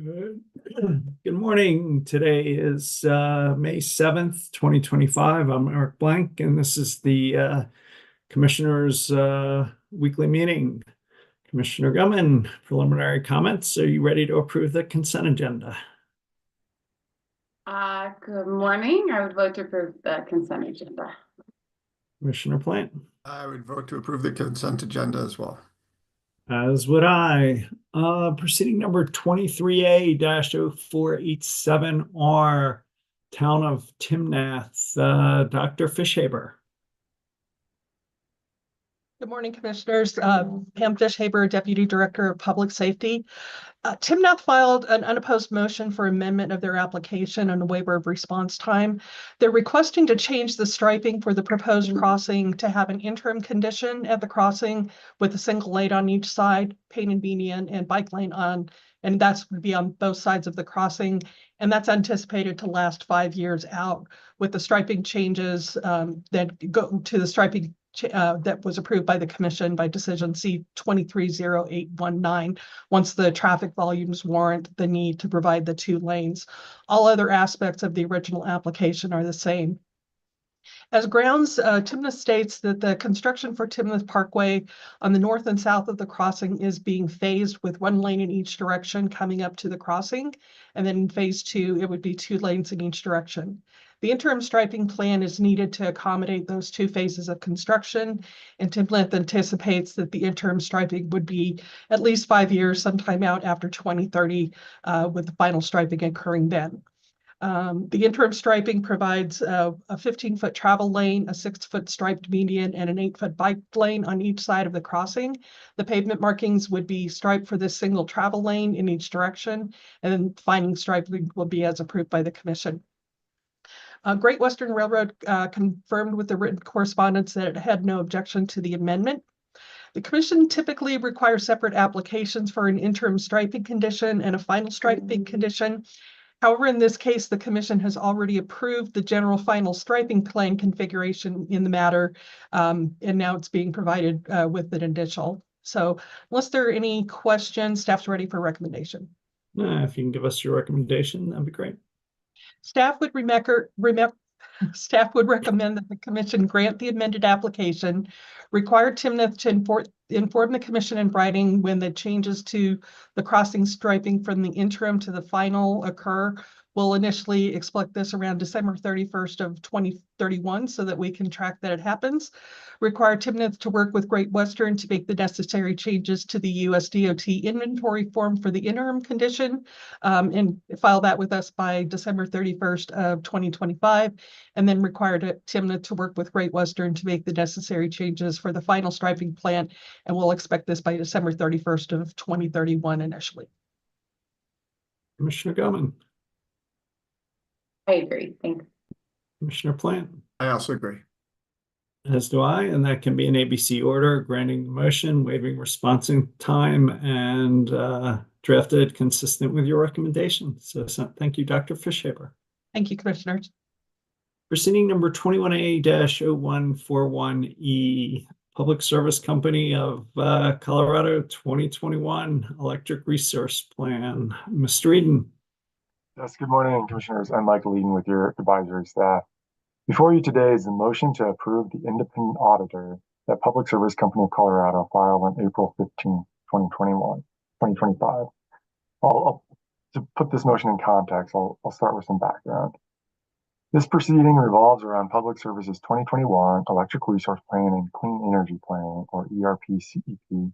Good Good morning. Today is May 7th, 2025. I'm Eric Blank, and this is the Commissioners' weekly meeting. Commissioner Gumman, preliminary comments. Are you ready to approve the consent agenda? Good morning. I would vote to approve the consent agenda. Commissioner Plant? I would vote to approve the consent agenda as well. As would I. Proceeding number 23A-0487R, Town of Timnath. Dr. Fishaber. Good morning, Commissioners. Pam Fishaber, Deputy Director of Public Safety. Timnath filed an unopposed motion for amendment of their application and a waiver of response time. They're requesting to change the striping for the proposed crossing to have an interim condition at the crossing with a single lane on each side, painted median, and bike lane on, and that's would be on both sides of the crossing. And that's anticipated to last 5 years out with the striping changes that go to the striping that was approved by the Commission by decision C-230819 once the traffic volumes warrant the need to provide the 2 lanes. All other aspects of the original application are the same. As grounds, Timnath states that the construction for Timnath Parkway on the north and south of the crossing is being phased with 1 lane in each direction coming up to the crossing. And then in phase 2, it would be 2 lanes in each direction. The interim striping plan is needed to accommodate those 2 phases of construction, and Timnath anticipates that the interim striping would be at least 5 years, sometime out after 2030, with the final striping occurring then. The interim striping provides a 15-foot travel lane, a 6-foot striped median, and an 8-foot bike lane on each side of the crossing. The pavement markings would be striped for this single travel lane in each direction, and then final striping will be as approved by the Commission. Great Western Railroad confirmed with the written correspondence that it had no objection to the amendment. The Commission typically requires separate applications for an interim striping condition and a final striping condition. However, in this case, the Commission has already approved the general final striping plan configuration in the matter, and now it's being provided with an additional. So unless there are any questions, staff's ready for recommendation. If you can give us your recommendation, that'd be great. Staff would recommend that the Commission grant the amended application, require Timnath to inform the Commission in writing when the changes to the crossing striping from the interim to the final occur. We'll initially expect this around December 31st of 2031 so that we can track that it happens. Require Timnath to work with Great Western to make the necessary changes to the USDOT inventory form for the interim condition, and file that with us by December 31st of 2025, and then require Timnath to work with Great Western to make the necessary changes for the final striping plan, and we'll expect this by December 31st of 2031 initially. Commissioner Gumman. I agree. Thanks. Commissioner Plant. I also agree. As do I, and that can be an ABC order, granting the motion, waiving response time, and drafted consistent with your recommendation. So thank you, Dr. Fishaber. Thank you, Commissioners. Proceeding number 21A-0141E, Public Service Company of Colorado 2021 Electric Resource Plan. Mr. Eden. Yes, good morning, Commissioners. I'm Michael Eden with your advisory staff. Before you today is the motion to approve the independent auditor that Public Service Company of Colorado filed on April 15, 2025. To put this motion in context, I'll start with some background. This proceeding revolves around Public Service's 2021 Electric Resource Plan and Clean Energy Plan, or ERP-CEP, in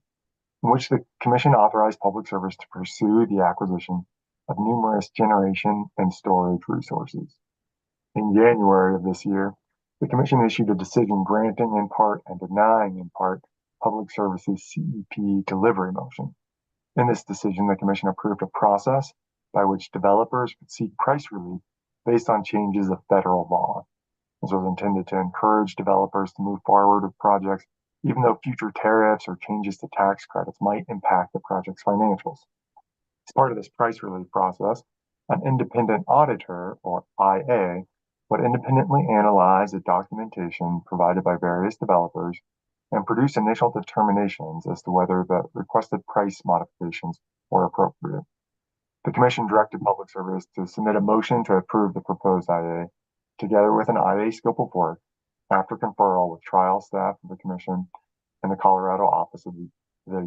which the Commission authorized Public Service to pursue the acquisition of numerous generation and storage resources. In January of this year, the Commission issued a decision granting in part and denying in part Public Service's CEP delivery motion. In this decision, the Commission approved a process by which developers could seek price relief based on changes of federal law. This was intended to encourage developers to move forward with projects, even though future tariffs or changes to tax credits might impact the project's financials. As part of this price relief process, an independent auditor, or IA, would independently analyze the documentation provided by various developers and produce initial determinations as to whether the requested price modifications were appropriate. The Commission directed Public Service to submit a motion to approve the proposed IA, together with an IA scope of work, after conferral with trial staff of the Commission and the Colorado Office of the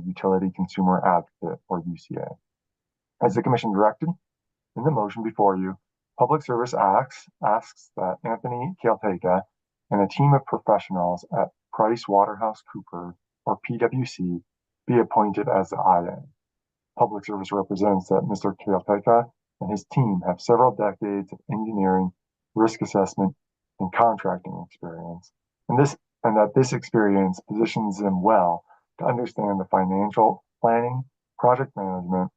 Utility Consumer Advocate, or UCA. As the Commission directed, in the motion before you, Public Service asks that Anthony Kealteka and a team of professionals at PricewaterhouseCoopers, or PwC, be appointed as the IA. Public Service represents that Mr. Kealteka and his team have several decades of engineering, risk assessment, and contracting experience, and that this experience positions them well to understand the financial planning, project management,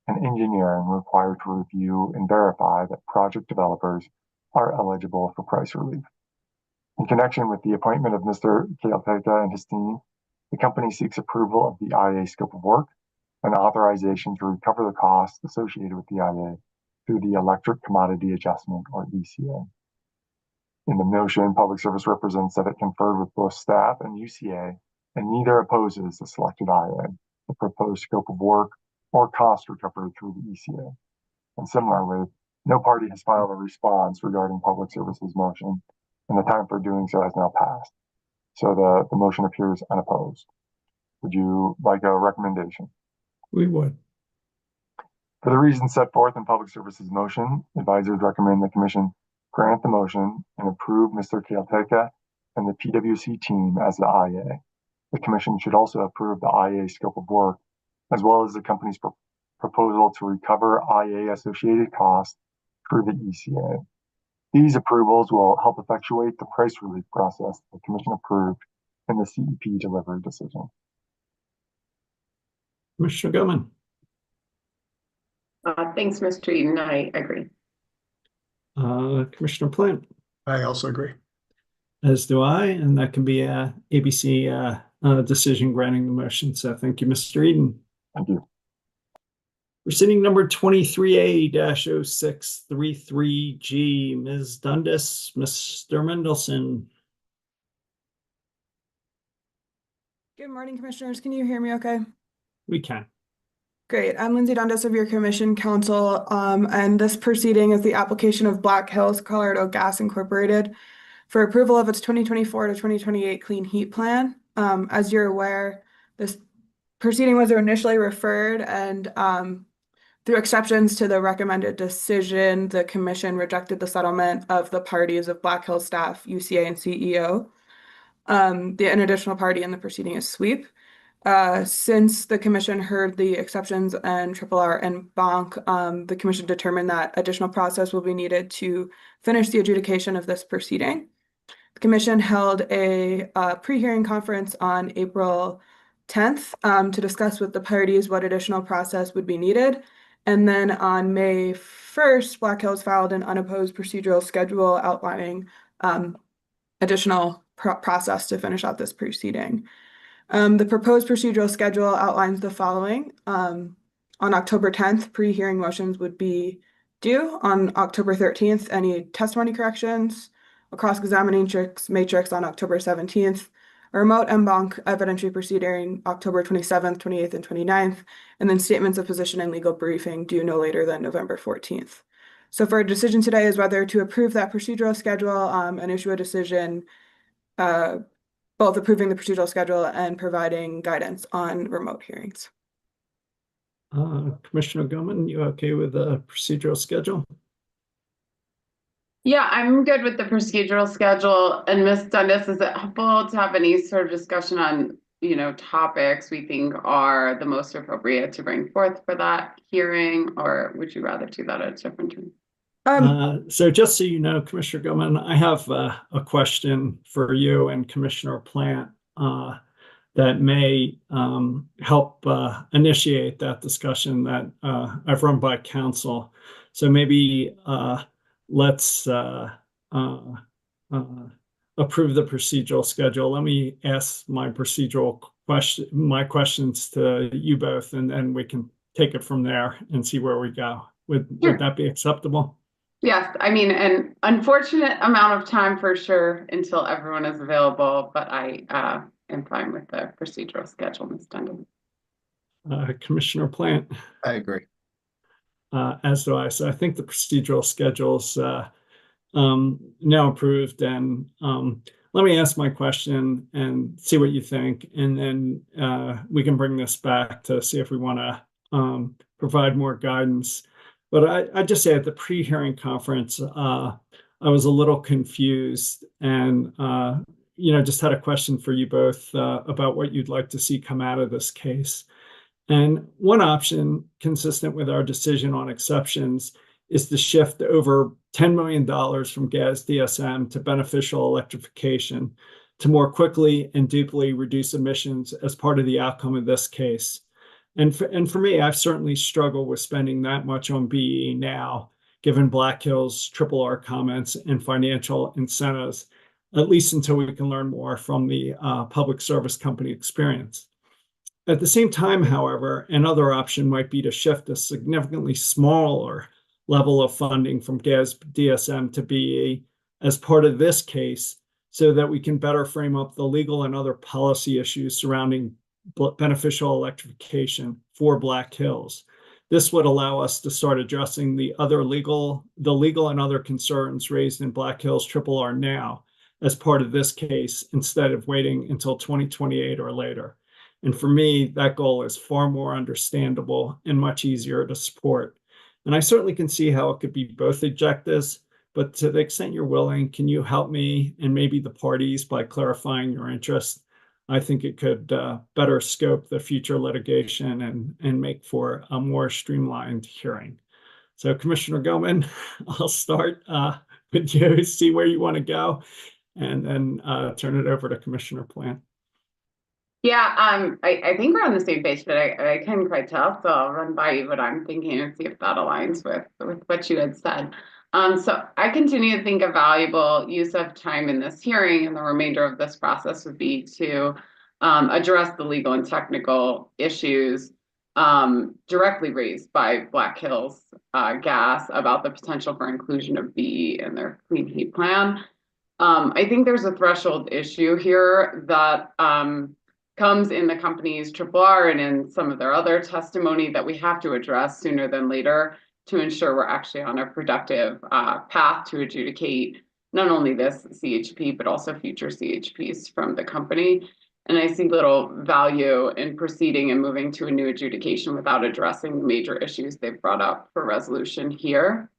and engineering required to review and verify that project developers are eligible for price relief. In connection with the appointment of Mr. Kealteka and his team, the company seeks approval of the IA scope of work and authorization to recover the costs associated with the IA through the Electric Commodity Adjustment, or ECA. In the motion, Public Service represents that it conferred with both staff and UCA, and neither opposes the selected IA, the proposed scope of work, or cost recovery through the ECA. And similarly, no party has filed a response regarding Public Service's motion, and the time for doing so has now passed. So the motion appears unopposed. Would you like a recommendation? We would. For the reasons set forth in Public Service's motion, advisors recommend the Commission grant the motion and approve Mr. Kealteka and the PwC team as the IA. The Commission should also approve the IA scope of work, as well as the company's proposal to recover IA associated costs through the ECA. These approvals will help effectuate the price relief process the Commission approved in the CEP delivery decision. Commissioner Gilman. Thanks, Mr. Eden. I agree. Commissioner Plant, I also agree. as do I, and that can be a ABC decision granting the motion. So thank you, Mr. Eden. Thank you. Proceeding number 23A-0633G, Ms. Dundas, Mr. Mendelson. Good morning, Commissioners. Can you hear me okay? We can. Great. I'm Lindsay Dundas of your Commission Council, and this proceeding is the application of Black Hills Colorado Gas Incorporated for approval of its 2024 to 2028 Clean Heat Plan. As you're aware, this proceeding was initially referred, and through exceptions to the recommended decision, the Commission rejected the settlement of the parties of Black Hills staff, UCA, and CEO. An additional party in the proceeding is SWEEP. Since the Commission heard the exceptions and RRR and BONK, the Commission determined that additional process will be needed to finish the adjudication of this proceeding. The Commission held a pre-hearing conference on April 10th to discuss with the parties what additional process would be needed. And then on May 1st, Black Hills filed an unopposed procedural schedule outlining additional process to finish out this proceeding. The proposed procedural schedule outlines the following. On October 10th, pre-hearing motions would be due. On October 13th, any testimony corrections, a cross-examination matrix on October 17th, a remote en banc evidentiary proceeding October 27th, 28th, and 29th, and then statements of position and legal briefing due no later than November 14th. So for a decision today is whether to approve that procedural schedule and issue a decision both approving the procedural schedule and providing guidance on remote hearings. Commissioner Gilman, you okay with the procedural schedule? Yeah, I'm good with the procedural schedule. And Ms. Dundas, is it helpful to have any sort of discussion on, topics we think are the most appropriate to bring forth for that hearing, or would you rather do that at a different time? So just so you know, Commissioner Gilman, I have a question for you and Commissioner Plant that may help initiate that discussion that I've run by council. So maybe let's approve the procedural schedule. Let me ask my questions to you both, and then we can take it from there and see where we go. Would that be acceptable? Yes, I mean, an unfortunate amount of time for sure until everyone is available, but I am fine with the procedural schedule, Ms. Dundas. Commissioner Plant. I agree. as do I. So I think the procedural schedule's now approved. And let me ask my question and see what you think. And then we can bring this back to see if we want to provide more guidance. But I just say at the pre-hearing conference, I was a little confused and just had a question for you both about what you'd like to see come out of this case. And one option consistent with our decision on exceptions is to shift over $10 million from gas DSM to beneficial electrification to more quickly and deeply reduce emissions as part of the outcome of this case. And for me, I've certainly struggled with spending that much on BE now, given Black Hill's RRR comments and financial incentives, at least until we can learn more from the public service company experience. At the same time, however, another option might be to shift a significantly smaller level of funding from gas DSM to BE as part of this case so that we can better frame up the legal and other policy issues surrounding beneficial electrification for Black Hills. This would allow us to start addressing the legal and other concerns raised in Black Hills RRR now as part of this case instead of waiting until 2028 or later. And for me, that goal is far more understandable and much easier to support. And I certainly can see how it could be both objectives, but to the extent you're willing, can you help me and maybe the parties by clarifying your interest? I think it could better scope the future litigation and make for a more streamlined hearing. So Commissioner Goldman, I'll start with you, see where you want to go, and then turn it over to Commissioner Plant. Yeah, I think we're on the same page, but I couldn't quite tell, so I'll run by you what I'm thinking and see if that aligns with what you had said. So I continue to think a valuable use of time in this hearing and the remainder of this process would be to address the legal and technical issues directly raised by Black Hills Gas about the potential for inclusion of BE in their clean heat plan. I think there's a threshold issue here that comes in the company's RRR and in some of their other testimony that we have to address sooner than later to ensure we're actually on a productive path to adjudicate not only this CHP, but also future CHPs from the company. And I see little value in proceeding and moving to a new adjudication without addressing the major issues they've brought up for resolution here.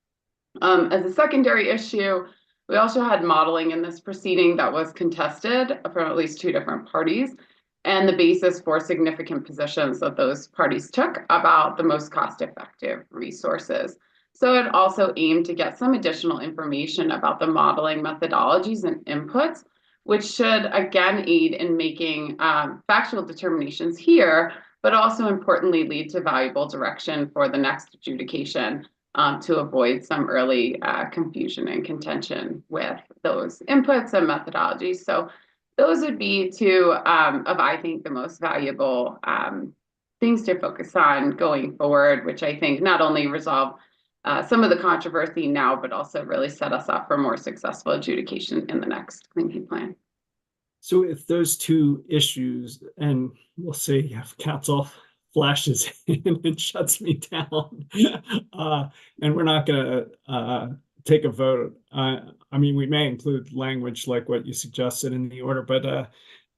As a secondary issue, we also had modeling in this proceeding that was contested from at least 2 different parties, and the basis for significant positions that those parties took about the most cost-effective resources. So it also aimed to get some additional information about the modeling methodologies and inputs, which should again aid in making factual determinations here, but also importantly lead to valuable direction for the next adjudication to avoid some early confusion and contention with those inputs and methodologies. So those would be 2 of, I think, the most valuable things to focus on going forward, which I think not only resolve some of the controversy now, but also really set us up for more successful adjudication in the next clean heat plan. So if those 2 issues, and we'll see if council flashes in and shuts me down, and we're not going to take a vote. I mean, we may include language like what you suggested in the order, but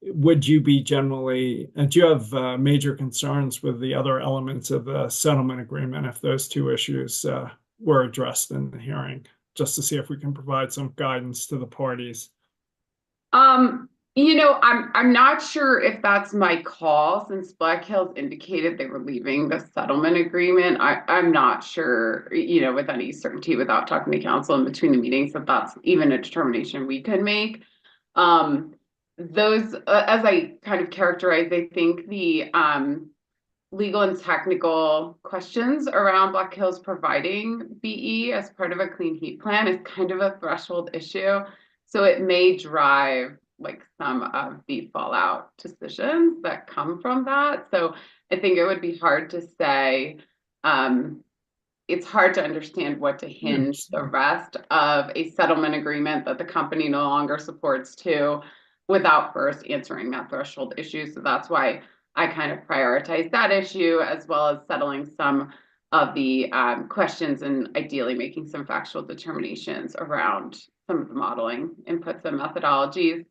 would you be generally, do you have major concerns with the other elements of the settlement agreement if those 2 issues were addressed in the hearing, just to see if we can provide some guidance to the parties? I'm not sure if that's my call since Black Hills indicated they were leaving the settlement agreement. I'm not sure, with any certainty without talking to council in between the meetings that that's even a determination we could make. Those, as I kind of characterize, I think the legal and technical questions around Black Hills providing BE as part of a clean heat plan is kind of a threshold issue. So it may drive some of the fallout decisions that come from that. So I think it would be hard to say, it's hard to understand what to hinge the rest of a settlement agreement that the company no longer supports to without first answering that threshold issue. So that's why I kind of prioritize that issue as well as settling some of the questions and ideally making some factual determinations around some of the modeling inputs and methodologies.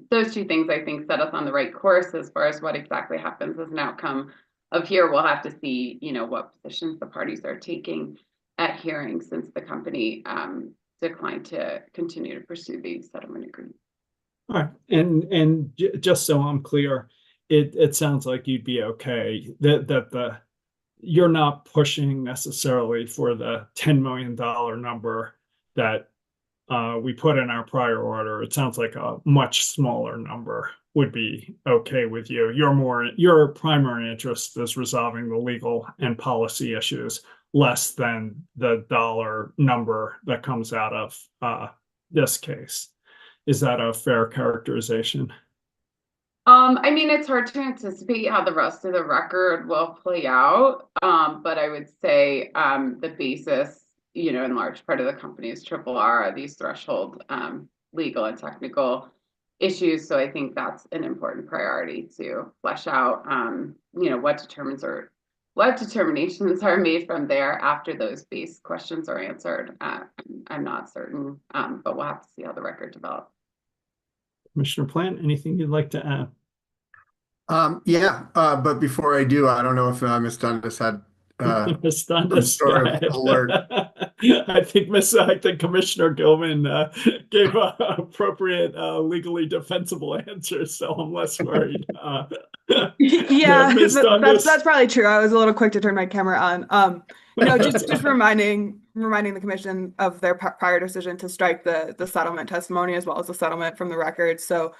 Those two things I think set us on the right course. As far as what exactly happens as an outcome of here, we'll have to see, what positions the parties are taking at hearing, since the company declined to continue to pursue the settlement agreement. All right, and just so I'm clear, it sounds like you'd be okay that you're not pushing necessarily for the $10 million number that we put in our prior order. It sounds like a much smaller number would be okay with you. Your primary interest is resolving the legal and policy issues, less than the dollar number that comes out of this case. Is that a fair characterization? I mean, it's hard to anticipate how the rest of the record will play out. But I would say the basis, in large part of the company's triple R are these threshold legal and technical issues. So I think that's an important priority to flesh out, what determinations are made from there after those base questions are answered. I'm not certain, but we'll have to see how the record develops. Commissioner Plant, anything you'd like to add? But before I do, I don't know if Ms. Dundas had Ms. some Dundas, sort of alert. I think Commissioner Gilman gave appropriate legally defensible answers, so I'm less worried. Yeah, Ms. Dundas. that's probably true. I was a little quick to turn my camera on. No, just reminding the commission of their prior decision to strike the settlement testimony as well as the settlement from the record. So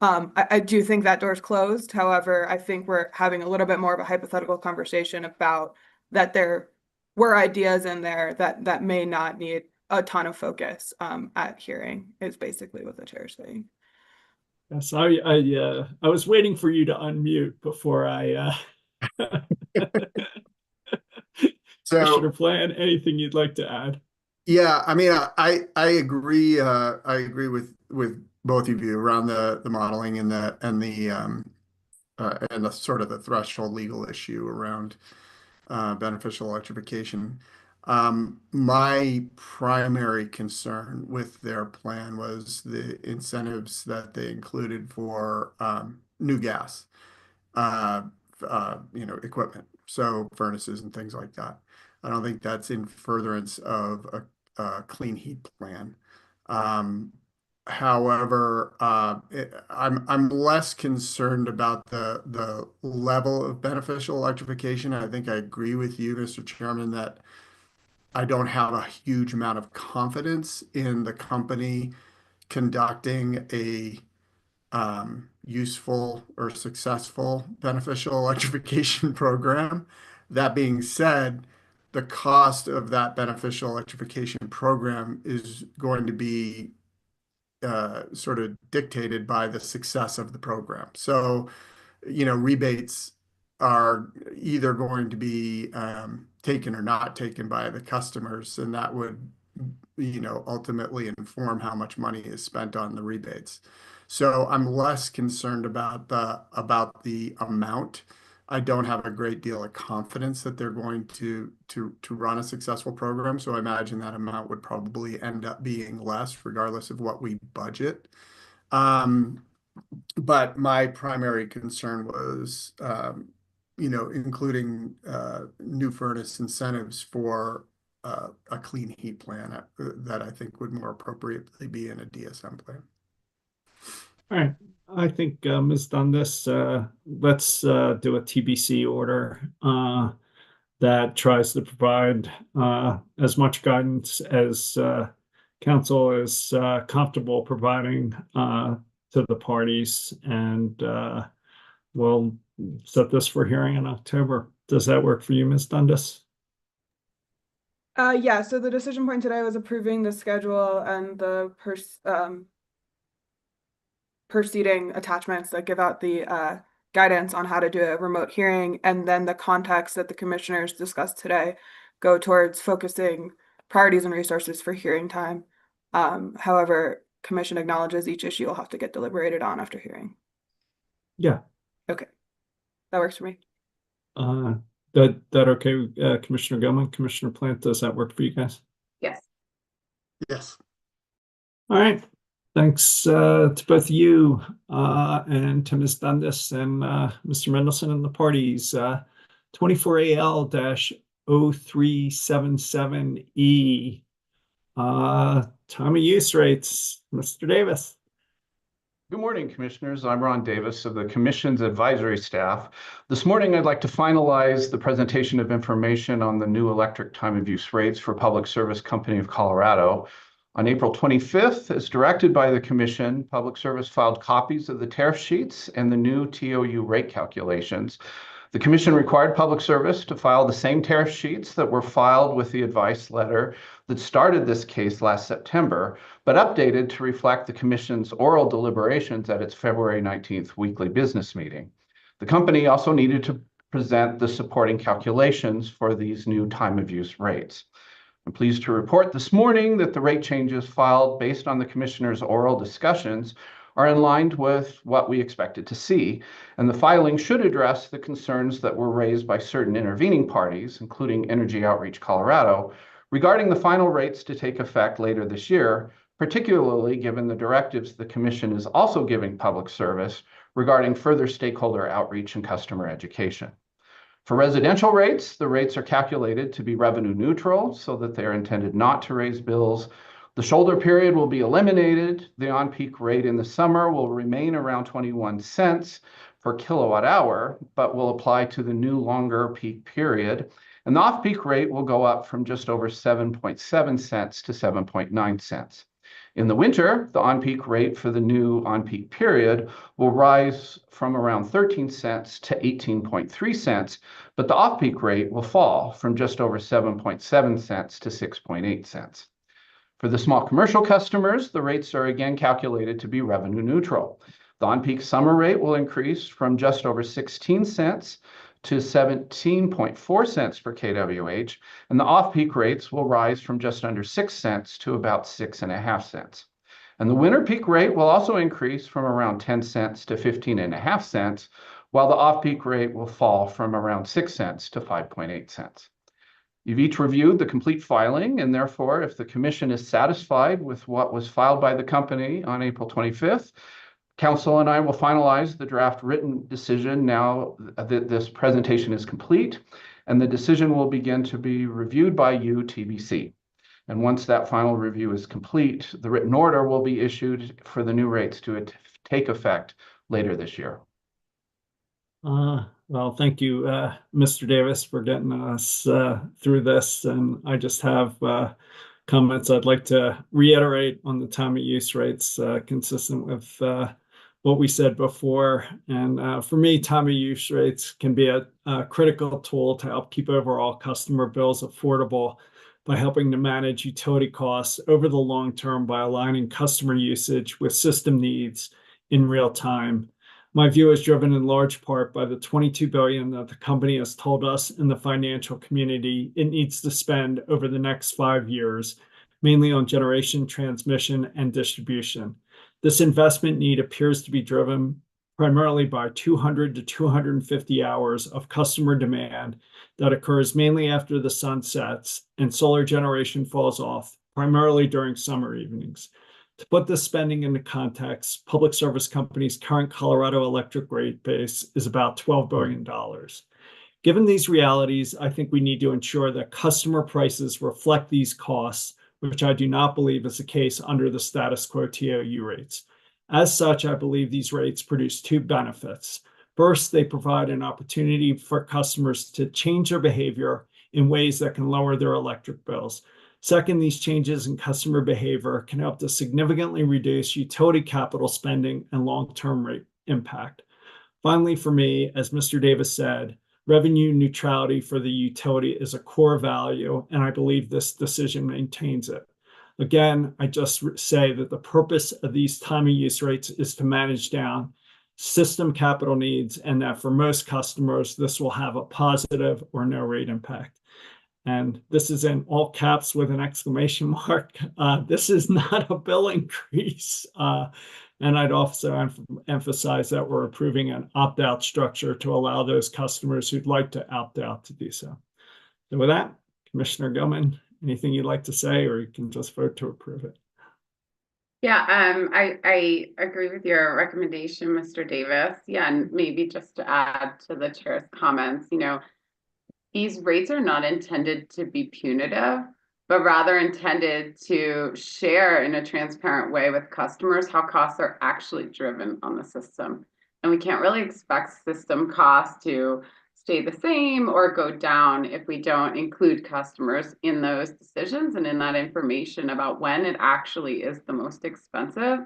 I do think that door's closed. However, I think we're having a little bit more of a hypothetical conversation about that there were ideas in there that may not need a ton of focus at hearing, is basically what the chair's saying. Yes, I was waiting for you to unmute before I Commissioner Plan, anything you'd like to add? Yeah, I mean, I agree. I agree with both of you around the modeling and the sort of the threshold legal issue around beneficial electrification. My primary concern with their plan was the incentives that they included for new gas, equipment, so furnaces and things like that. I don't think that's in furtherance of a clean heat plan. However, I'm less concerned about the level of beneficial electrification. I think I agree with you, Mr. Chairman, that I don't have a huge amount of confidence in the company conducting a useful or successful beneficial electrification program. That being said, the cost of that beneficial electrification program is going to be sort of dictated by the success of the program. So, rebates are either going to be taken or not taken by the customers, and that would, ultimately inform how much money is spent on the rebates. So I'm less concerned about the amount. I don't have a great deal of confidence that they're going to run a successful program. So I imagine that amount would probably end up being less, regardless of what we budget. But my primary concern was, including new furnace incentives for a clean heat plan that I think would more appropriately be in a DSM plan. All right, I think Ms. Dundas, let's do a TBC order that tries to provide as much guidance as council is comfortable providing to the parties, and we'll set this for hearing in October. Does that work for you, Ms. Dundas? Yeah, so the decision point today was approving the schedule and the proceeding attachments that give out the guidance on how to do a remote hearing, and then the context that the commissioners discussed today go towards focusing priorities and resources for hearing time. However, commission acknowledges each issue will have to get deliberated on after hearing. Yeah. Okay, that works for me. That okay, Commissioner Gilman, Commissioner Plant, does that work for you guys? Yes. Yes. All right. Thanks to both of you and to Ms. Dundas and Mr. Mendelson and the parties. 24AL-0377E. Time of use rates. Mr. Davis. Good morning, Commissioners. I'm Ron Davis of the Commission's advisory staff. This morning, I'd like to finalize the presentation of information on the new electric time of use rates for Public Service Company of Colorado. On April 25th, as directed by the Commission, Public Service filed copies of the tariff sheets and the new TOU rate calculations. The Commission required Public Service to file the same tariff sheets that were filed with the advice letter that started this case last September, but updated to reflect the Commission's oral deliberations at its February 19th weekly business meeting. The company also needed to present the supporting calculations for these new time of use rates. I'm pleased to report this morning that the rate changes filed based on the Commissioner's oral discussions are in line with what we expected to see, and the filing should address the concerns that were raised by certain intervening parties, including Energy Outreach Colorado, regarding the final rates to take effect later this year, particularly given the directives the Commission is also giving Public Service regarding further stakeholder outreach and customer education. For residential rates, the rates are calculated to be revenue neutral so that they are intended not to raise bills. The shoulder period will be eliminated. The on-peak rate in the summer will remain around 21 cents per kilowatt hour, but will apply to the new longer peak period. And the off-peak rate will go up from just over 7.7 cents to 7.9 cents. In the winter, the on-peak rate for the new on-peak period will rise from around 13 cents to 18.3 cents, but the off-peak rate will fall from just over 7.7 cents to 6.8 cents. For the small commercial customers, the rates are again calculated to be revenue neutral. The on-peak summer rate will increase from just over 16 cents to 17.4 cents per kWh, and the off-peak rates will rise from just under 6 cents to about 6.5 cents. And the winter peak rate will also increase from around 10 cents to 15.5 cents, while the off-peak rate will fall from around 6 cents to 5.8 cents. You've each reviewed the complete filing, and therefore, if the Commission is satisfied with what was filed by the company on April 25th, Council and I will finalize the draft written decision now that this presentation is complete, and the decision will begin to be reviewed by you, TBC. And once that final review is complete, the written order will be issued for the new rates to take effect later this year. Well, thank you, Mr. Davis, for getting us through this. And I just have comments I'd like to reiterate on the time of use rates, consistent with what we said before. And for me, time of use rates can be a critical tool to help keep overall customer bills affordable by helping to manage utility costs over the long term by aligning customer usage with system needs in real time. My view is driven in large part by the $22 billion that the company has told us in the financial community it needs to spend over the next 5 years, mainly on generation, transmission, and distribution. This investment need appears to be driven primarily by 200 to 250 hours of customer demand that occurs mainly after the sun sets and solar generation falls off, primarily during summer evenings. To put this spending into context, Public Service Company's current Colorado electric rate base is about $12 billion. Given these realities, I think we need to ensure that customer prices reflect these costs, which I do not believe is the case under the status quo TOU rates. As such, I believe these rates produce two benefits. First, they provide an opportunity for customers to change their behavior in ways that can lower their electric bills. Second, these changes in customer behavior can help to significantly reduce utility capital spending and long-term rate impact. Finally, for me, as Mr. Davis said, revenue neutrality for the utility is a core value, and I believe this decision maintains it. Again, I just say that the purpose of these time of use rates is to manage down system capital needs, and that for most customers, this will have a positive or no rate impact. And this is in all caps with an exclamation mark. This is not a bill increase. And I'd also emphasize that we're approving an opt-out structure to allow those customers who'd like to opt out to do so. So with that, Commissioner Gilman, anything you'd like to say, or you can just vote to approve it? Yeah, I agree with your recommendation, Mr. Davis. Yeah, and maybe just to add to the chair's comments, these rates are not intended to be punitive, but rather intended to share in a transparent way with customers how costs are actually driven on the system. And we can't really expect system costs to stay the same or go down if we don't include customers in those decisions and in that information about when it actually is the most expensive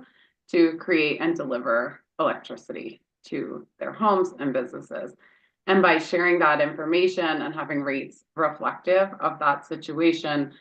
to create and deliver electricity to their homes and businesses. And by sharing that information and having rates reflective of that situation,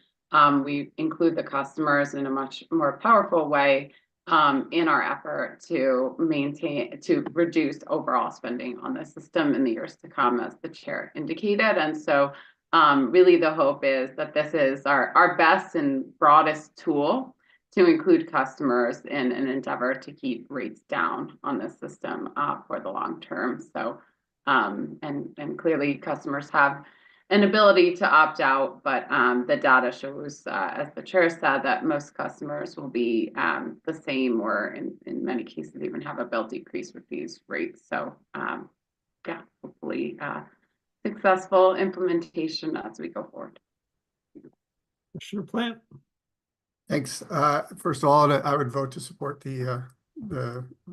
we include the customers in a much more powerful way in our effort to reduce overall spending on the system in the years to come, as the chair indicated. And so really the hope is that this is our best and broadest tool to include customers in an endeavor to keep rates down on the system for the long term. So and clearly customers have an ability to opt out, but the data shows, as the chair said, that most customers will be the same, or in many cases even have a bill decrease with these rates. So yeah, hopefully successful implementation as we go forward. Commissioner Plant. Thanks. First of all, I would vote to support the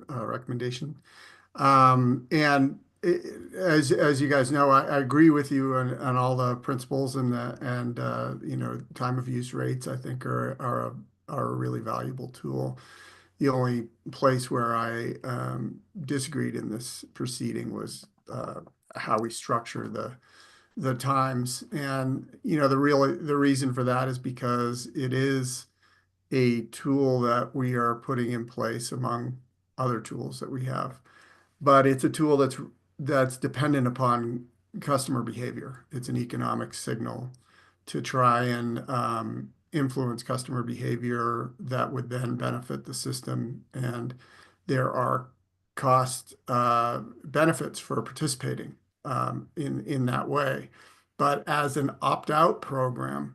recommendation. And as you guys know, I agree with you on all the principles and time of use rates. I think are a really valuable tool. The only place where I disagreed in this proceeding was how we structure the times, and the reason for that is because it is a tool that we are putting in place among other tools that we have. But it's a tool that's dependent upon customer behavior. It's an economic signal to try and influence customer behavior that would then benefit the system. And there are cost benefits for participating in that way. But as an opt-out program,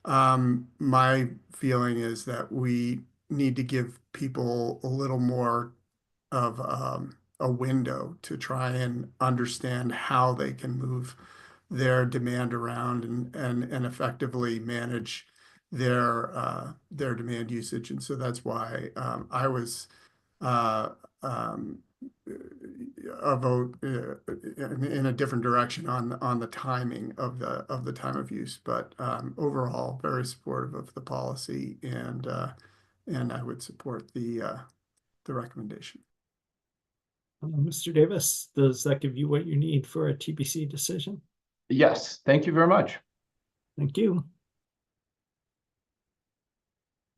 my feeling is that we need to give people a little more of a window to try and understand how they can move their demand around and effectively manage their demand usage. And so that's why I was a vote in a different direction on the timing of the time of use. But overall, very supportive of the policy, and I would support the recommendation. Mr. Davis, does that give you what you need for a TBC decision? Yes, thank you very much. Thank you.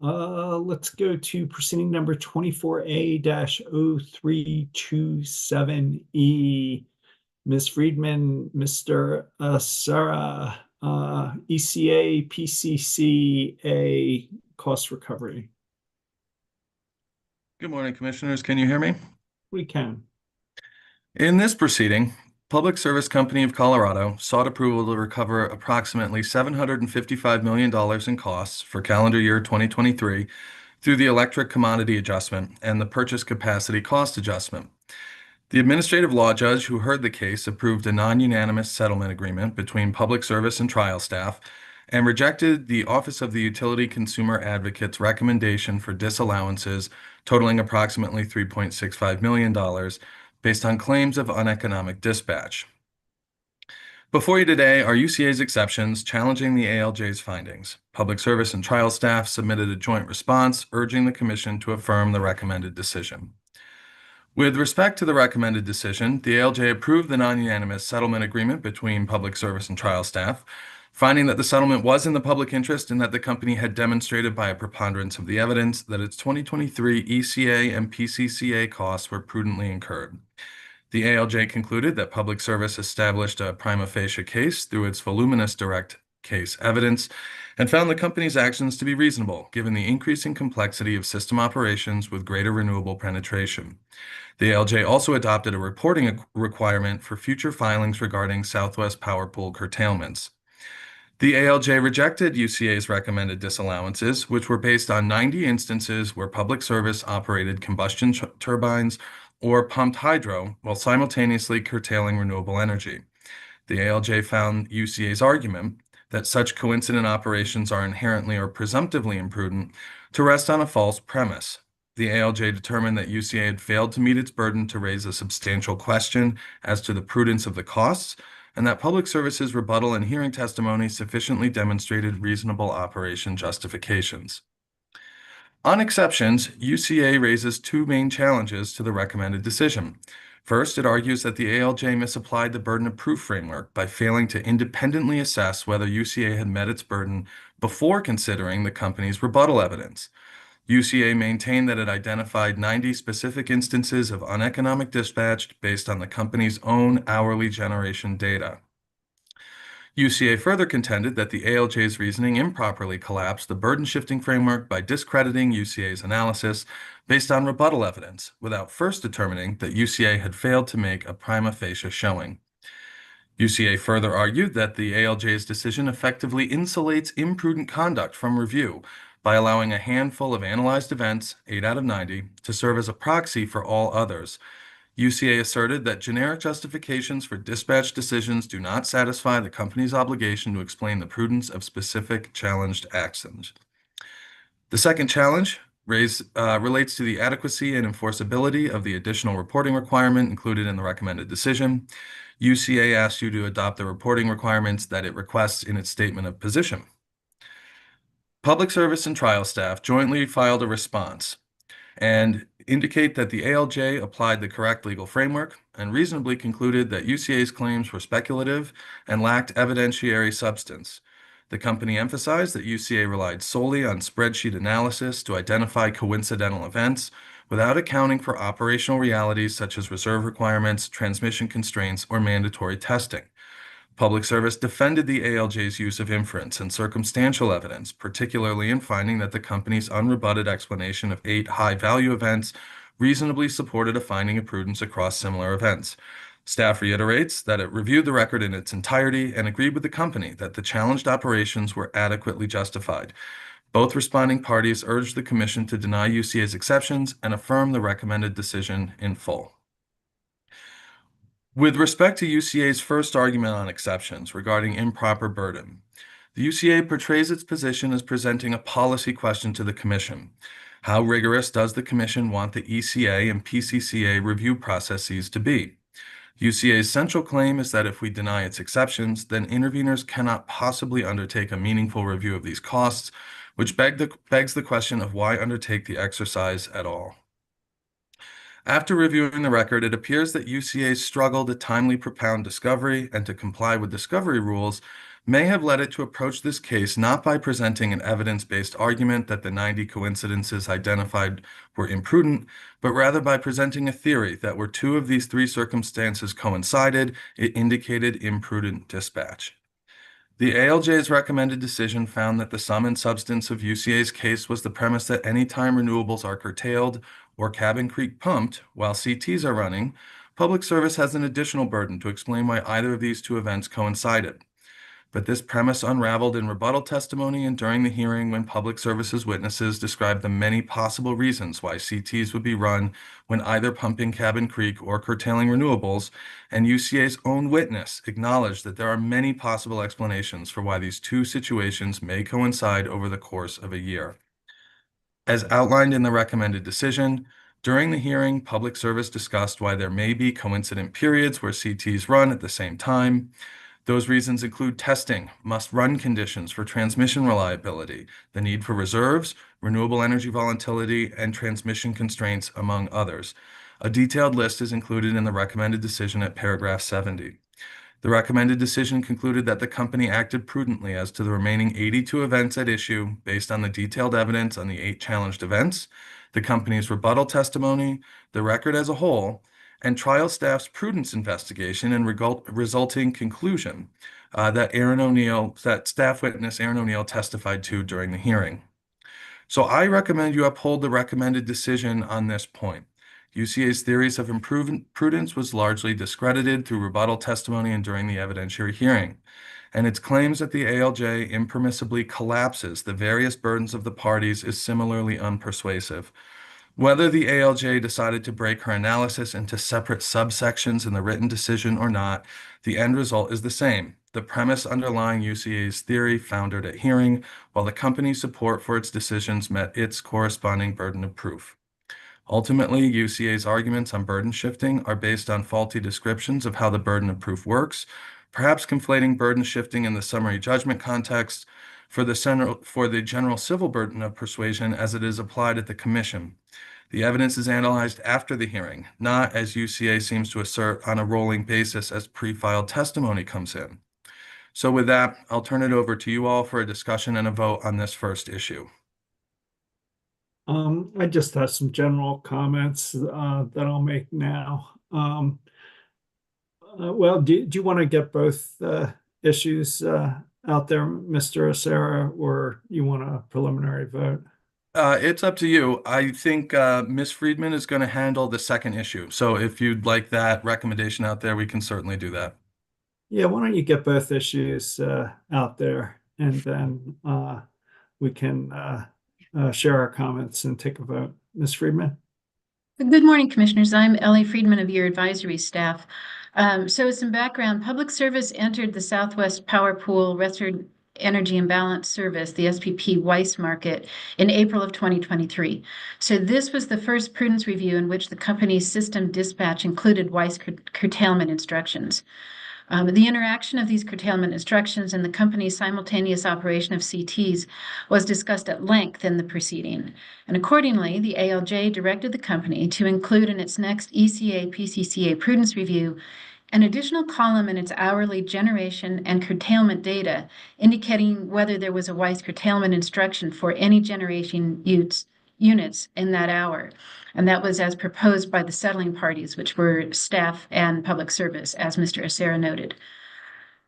Let's go to proceeding number 24A-0327E. Ms. Friedman, Mr. Sarah, ECA, PCCA, cost recovery. Good morning, Commissioners. Can you hear me? We can. In this proceeding, Public Service Company of Colorado sought approval to recover approximately $755 million in costs for calendar year 2023 through the electric commodity adjustment and the purchase capacity cost adjustment. The administrative law judge who heard the case approved a non-unanimous settlement agreement between Public Service and trial staff and rejected the Office of the Utility Consumer Advocate's recommendation for disallowances totaling approximately $3.65 million based on claims of uneconomic dispatch. Before you today are UCA's exceptions challenging the ALJ's findings. Public Service and trial staff submitted a joint response urging the Commission to affirm the recommended decision. With respect to the recommended decision, the ALJ approved the non-unanimous settlement agreement between Public Service and trial staff, finding that the settlement was in the public interest and that the company had demonstrated by a preponderance of the evidence that its 2023 ECA and PCCA costs were prudently incurred. The ALJ concluded that Public Service established a prima facie case through its voluminous direct case evidence and found the company's actions to be reasonable, given the increasing complexity of system operations with greater renewable penetration. The ALJ also adopted a reporting requirement for future filings regarding Southwest Power Pool curtailments. The ALJ rejected UCA's recommended disallowances, which were based on 90 instances where public service operated combustion turbines or pumped hydro while simultaneously curtailing renewable energy. The ALJ found UCA's argument that such coincident operations are inherently or presumptively imprudent to rest on a false premise. The ALJ determined that UCA had failed to meet its burden to raise a substantial question as to the prudence of the costs, and that public services rebuttal and hearing testimony sufficiently demonstrated reasonable operation justifications. On exceptions, UCA raises two main challenges to the recommended decision. First, it argues that the ALJ misapplied the burden of proof framework by failing to independently assess whether UCA had met its burden before considering the company's rebuttal evidence. UCA maintained that it identified 90 specific instances of uneconomic dispatch based on the company's own hourly generation data. UCA further contended that the ALJ's reasoning improperly collapsed the burden-shifting framework by discrediting UCA's analysis based on rebuttal evidence, without first determining that UCA had failed to make a prima facie showing. UCA further argued that the ALJ's decision effectively insulates imprudent conduct from review by allowing a handful of analyzed events, 8 out of 90, to serve as a proxy for all others. UCA asserted that generic justifications for dispatch decisions do not satisfy the company's obligation to explain the prudence of specific challenged actions. The second challenge relates to the adequacy and enforceability of the additional reporting requirement included in the recommended decision. UCA asked you to adopt the reporting requirements that it requests in its statement of position. Public service and trial staff jointly filed a response and indicate that the ALJ applied the correct legal framework and reasonably concluded that UCA's claims were speculative and lacked evidentiary substance. The company emphasized that UCA relied solely on spreadsheet analysis to identify coincidental events without accounting for operational realities such as reserve requirements, transmission constraints, or mandatory testing. Public Service defended the ALJ's use of inference and circumstantial evidence, particularly in finding that the company's unrebutted explanation of 8 high-value events reasonably supported a finding of prudence across similar events. Staff reiterates that it reviewed the record in its entirety and agreed with the company that the challenged operations were adequately justified. Both responding parties urged the Commission to deny UCA's exceptions and affirm the recommended decision in full. With respect to UCA's first argument on exceptions regarding improper burden, the UCA portrays its position as presenting a policy question to the Commission. How rigorous does the Commission want the ECA and PCCA review processes to be? UCA's central claim is that if we deny its exceptions, then interveners cannot possibly undertake a meaningful review of these costs, which begs the question of why undertake the exercise at all. After reviewing the record, it appears that UCA's struggle to timely propound discovery and to comply with discovery rules may have led it to approach this case not by presenting an evidence-based argument that the 90 coincidences identified were imprudent, but rather by presenting a theory that where 2 of these 3 circumstances coincided, it indicated imprudent dispatch. The ALJ's recommended decision found that the sum and substance of UCA's case was the premise that any time renewables are curtailed or Cabin Creek pumped while CTs are running, Public Service has an additional burden to explain why either of these 2 events coincided. But this premise unraveled in rebuttal testimony and during the hearing when Public Service's witnesses described the many possible reasons why CTs would be run when either pumping Cabin Creek or curtailing renewables, and UCA's own witness acknowledged that there are many possible explanations for why these 2 situations may coincide over the course of a year. As outlined in the recommended decision, during the hearing, Public Service discussed why there may be coincident periods where CTs run at the same time. Those reasons include testing, must-run conditions for transmission reliability, the need for reserves, renewable energy volatility, and transmission constraints, among others. A detailed list is included in the recommended decision at paragraph 70. The recommended decision concluded that the company acted prudently as to the remaining 82 events at issue based on the detailed evidence on the 8 challenged events, the company's rebuttal testimony, the record as a whole, and trial staff's prudence investigation and resulting conclusion, that staff witness Aaron O'Neill testified to during the hearing. So I recommend you uphold the recommended decision on this point. UCA's theories of improved prudence was largely discredited through rebuttal testimony and during the evidentiary hearing, and its claims that the ALJ impermissibly collapses the various burdens of the parties is similarly unpersuasive. Whether the ALJ decided to break her analysis into separate subsections in the written decision or not, the end result is the same. The premise underlying UCA's theory foundered at hearing, while the company's support for its decisions met its corresponding burden of proof. Ultimately, UCA's arguments on burden shifting are based on faulty descriptions of how the burden of proof works, perhaps conflating burden shifting in the summary judgment context for the general civil burden of persuasion as it is applied at the commission. The evidence is analyzed after the hearing, not, as UCA seems to assert, on a rolling basis as pre-filed testimony comes in. So with that, I'll turn it over to you all for a discussion and a vote on this first issue. I just have some general comments that I'll make now. Well, do you want to get both issues out there, Mr. Acera, or you want a preliminary vote? It's up to you. I think Ms. Friedman is going to handle the second issue. So if you'd like that recommendation out there, we can certainly do that. Yeah, why don't you get both issues out there, and then we can share our comments and take a vote. Ms. Friedman? Good morning, Commissioners. I'm Ellie Friedman of your advisory staff. So some background, Public Service entered the Southwest Power Pool Western Energy Imbalance Service, the SPP WISE market, in April of 2023. So this was the first prudence review in which the company's system dispatch included WISE curtailment instructions. The interaction of these curtailment instructions and the company's simultaneous operation of CTs was discussed at length in the proceeding. And accordingly, the ALJ directed the company to include in its next ECA-PCCA prudence review an additional column in its hourly generation and curtailment data, indicating whether there was a WISE curtailment instruction for any generation units in that hour. And that was as proposed by the settling parties, which were staff and Public Service, as Mr. Acera noted.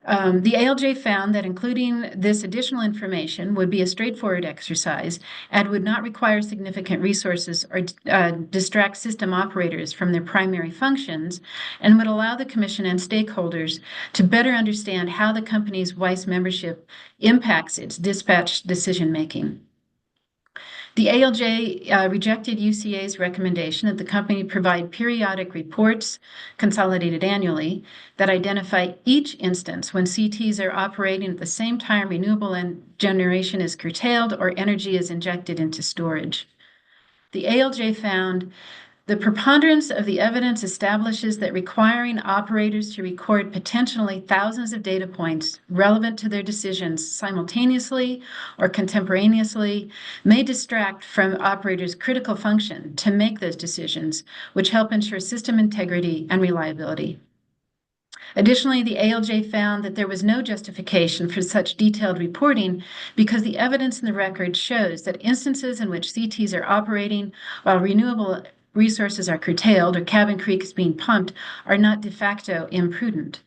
The ALJ found that including this additional information would be a straightforward exercise and would not require significant resources or distract system operators from their primary functions, and would allow the Commission and stakeholders to better understand how the company's WISE membership impacts its dispatch decision-making. The ALJ rejected UCA's recommendation that the company provide periodic reports, consolidated annually, that identify each instance when CTs are operating at the same time renewable generation is curtailed or energy is injected into storage. The ALJ found the preponderance of the evidence establishes that requiring operators to record potentially thousands of data points relevant to their decisions simultaneously or contemporaneously may distract from operators' critical function to make those decisions, which help ensure system integrity and reliability. Additionally, the ALJ found that there was no justification for such detailed reporting because the evidence in the record shows that instances in which CTs are operating while renewable resources are curtailed or Cabin Creek is being pumped are not de facto imprudent.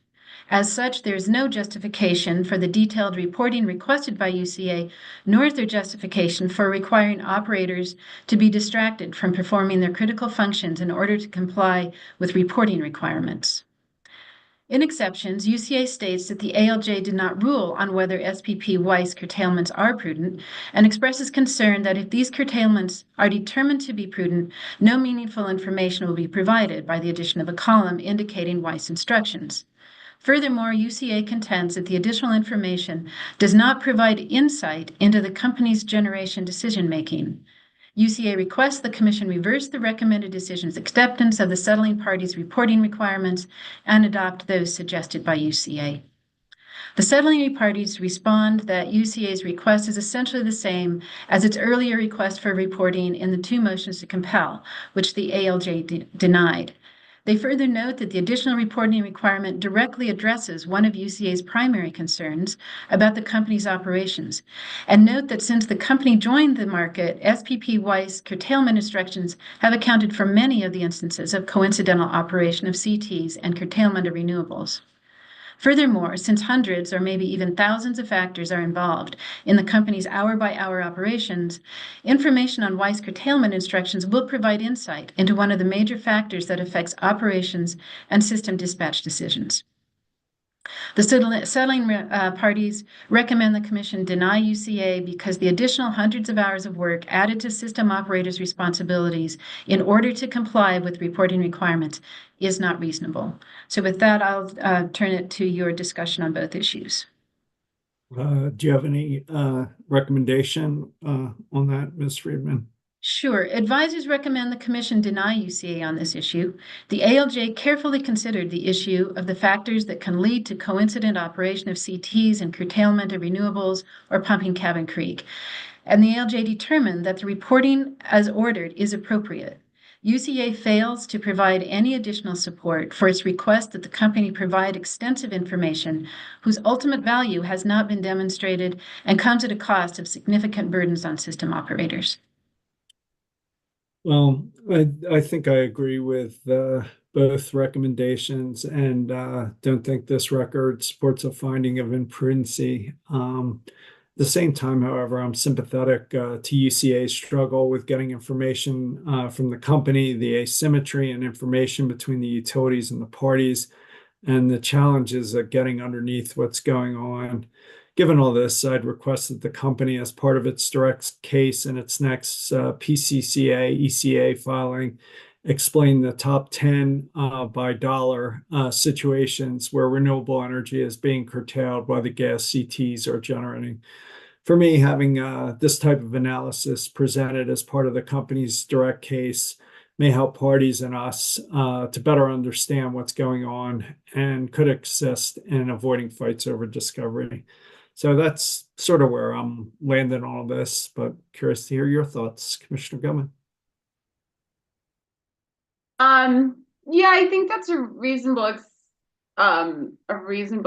As such, there is no justification for the detailed reporting requested by UCA, nor is there justification for requiring operators to be distracted from performing their critical functions in order to comply with reporting requirements. In exceptions, UCA states that the ALJ did not rule on whether SPP WISE curtailments are prudent and expresses concern that if these curtailments are determined to be prudent, no meaningful information will be provided by the addition of a column indicating WISE instructions. Furthermore, UCA contends that the additional information does not provide insight into the company's generation decision-making. UCA requests the Commission reverse the recommended decision's acceptance of the settling parties' reporting requirements and adopt those suggested by UCA. The settling parties respond that UCA's request is essentially the same as its earlier request for reporting in the two motions to compel, which the ALJ denied. They further note that the additional reporting requirement directly addresses one of UCA's primary concerns about the company's operations, and note that since the company joined the market, SPP WISE curtailment instructions have accounted for many of the instances of coincidental operation of CTs and curtailment of renewables. Furthermore, since hundreds or maybe even thousands of factors are involved in the company's hour-by-hour operations, information on WISE curtailment instructions will provide insight into one of the major factors that affects operations and system dispatch decisions. The settling parties recommend the Commission deny UCA because the additional hundreds of hours of work added to system operators' responsibilities in order to comply with reporting requirements is not reasonable. So with that, I'll turn it to your discussion on both issues. Do you have any recommendation on that, Ms. Friedman? Sure. Advisors recommend the Commission deny UCA on this issue. The ALJ carefully considered the issue of the factors that can lead to coincident operation of CTs and curtailment of renewables or pumping Cabin Creek. And the ALJ determined that the reporting as ordered is appropriate. UCA fails to provide any additional support for its request that the company provide extensive information whose ultimate value has not been demonstrated and comes at a cost of significant burdens on system operators. Well, I think I agree with both recommendations and don't think this record supports a finding of imprudency. At the same time, however, I'm sympathetic to UCA's struggle with getting information from the company, the asymmetry and information between the utilities and the parties, and the challenges of getting underneath what's going on. Given all this, I'd request that the company, as part of its direct case in its next PCCA ECA filing, explain the top 10 by dollar situations where renewable energy is being curtailed while the gas CTs are generating. For me, having this type of analysis presented as part of the company's direct case may help parties and us to better understand what's going on and could assist in avoiding fights over discovery. So that's sort of where I'm landing on all this, but curious to hear your thoughts, Commissioner Gilman. Yeah, I think that's a reasonable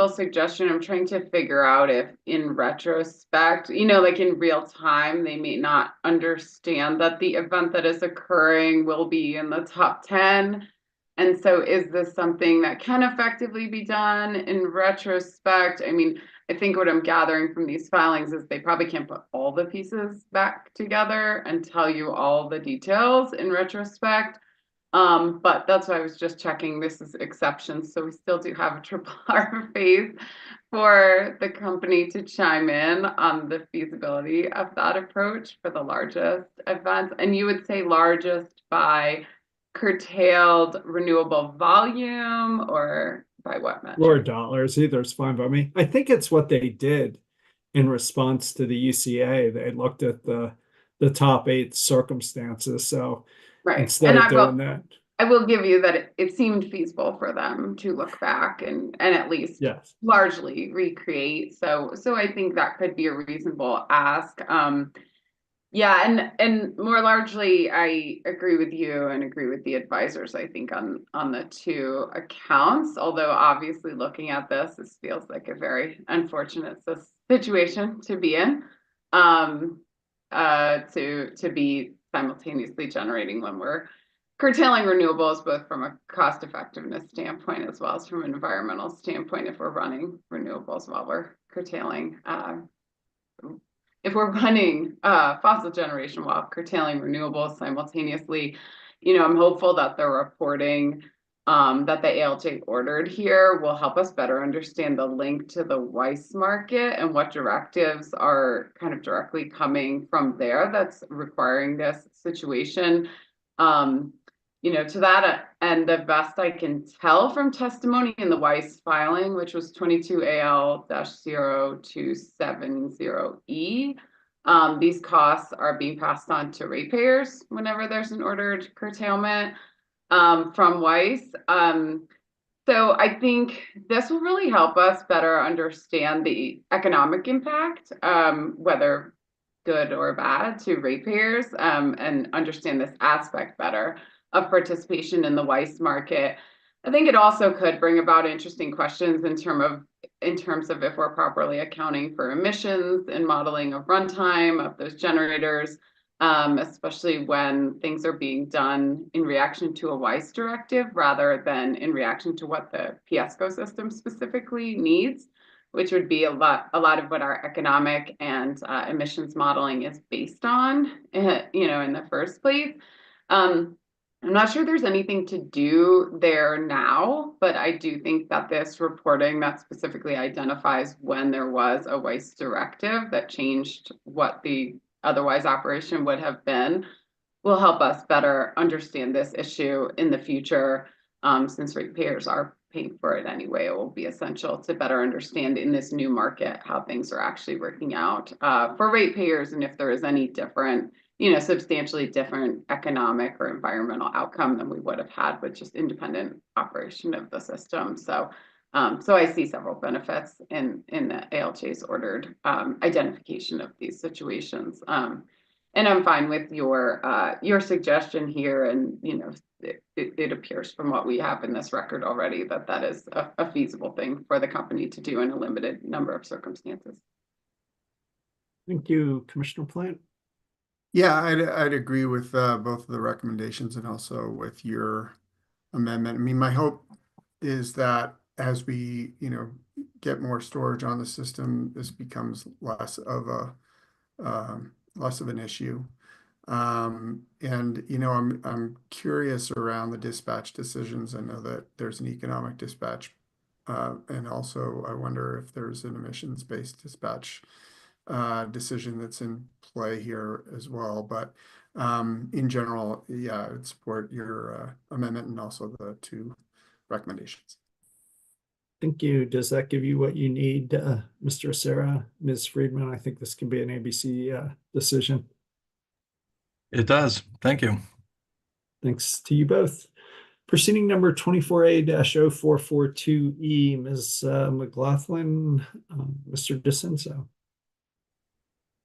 suggestion. I'm trying to figure out if in retrospect, like in real time, they may not understand that the event that is occurring will be in the top 10. And so is this something that can effectively be done in retrospect? I mean, I think what I'm gathering from these filings is they probably can't put all the pieces back together and tell you all the details in retrospect. But that's why I was just checking. This is exceptions, so we still do have a triple R phase for the company to chime in on the feasibility of that approach for the largest events. And you would say largest by curtailed renewable volume or by what metric? Or dollars, either is fine by me. I think it's what they did in response to the UCA. They looked at the top 8 circumstances. So right. Instead of doing that, I will give you that it seemed feasible for them to look back and at least largely recreate. So I think that could be a reasonable ask. Yeah, and more largely, I agree with you and agree with the advisors, I think, on the two accounts. Although obviously looking at this feels like a very unfortunate situation to be in, to be simultaneously generating when we're curtailing renewables, both from a cost effectiveness standpoint as well as from an environmental standpoint, if we're running renewables while we're curtailing fossil generation while curtailing renewables simultaneously. I'm hopeful that the reporting that the ALJ ordered here will help us better understand the link to the WISE market and what directives are kind of directly coming from there that's requiring this situation. To that end, the best I can tell from testimony in the WISE filing, which was 22 AL-0270E, these costs are being passed on to ratepayers whenever there's an ordered curtailment from WISE. So I think this will really help us better understand the economic impact, whether good or bad, to ratepayers, and understand this aspect better of participation in the WISE market. I think it also could bring about interesting questions in terms of if we're properly accounting for emissions and modeling of runtime of those generators. especially when things are being done in reaction to a WISE directive rather than in reaction to what the PSCO system specifically needs, which would be a lot of what our economic and emissions modeling is based on, you know, in the first place. I'm not sure there's anything to do there now, but I do think that this reporting that specifically identifies when there was a WISE directive that changed what the otherwise operation would have been will help us better understand this issue in the future. Since ratepayers are paying for it anyway, it will be essential to better understand in this new market how things are actually working out for ratepayers, and if there is any different, you know, substantially different economic or environmental outcome than we would have had with just independent operation of the system. So I see several benefits in the ALJ's ordered identification of these situations. And I'm fine with your suggestion here, and you know, it appears from what we have in this record already that that is a feasible thing for the company to do in a limited number of circumstances. Thank you, Commissioner Plant. Yeah, I'd agree with both of the recommendations and also with your amendment. I mean, my hope is that as we, you know, get more storage on the system, this becomes less of an issue. And you know, I'm curious around the dispatch decisions. I know that there's an economic dispatch, and also I wonder if there's an emissions-based dispatch decision that's in play here as well. But in general, yeah, I would support your amendment and also the two recommendations. Thank you. Does that give you what you need, Mr. Acera, Ms. Friedman? I think this can be an ABC decision. It does. Thank you. Thanks to you both. Proceeding number 24A-0442E, Ms. McLaughlin, Mr. DeCenzo.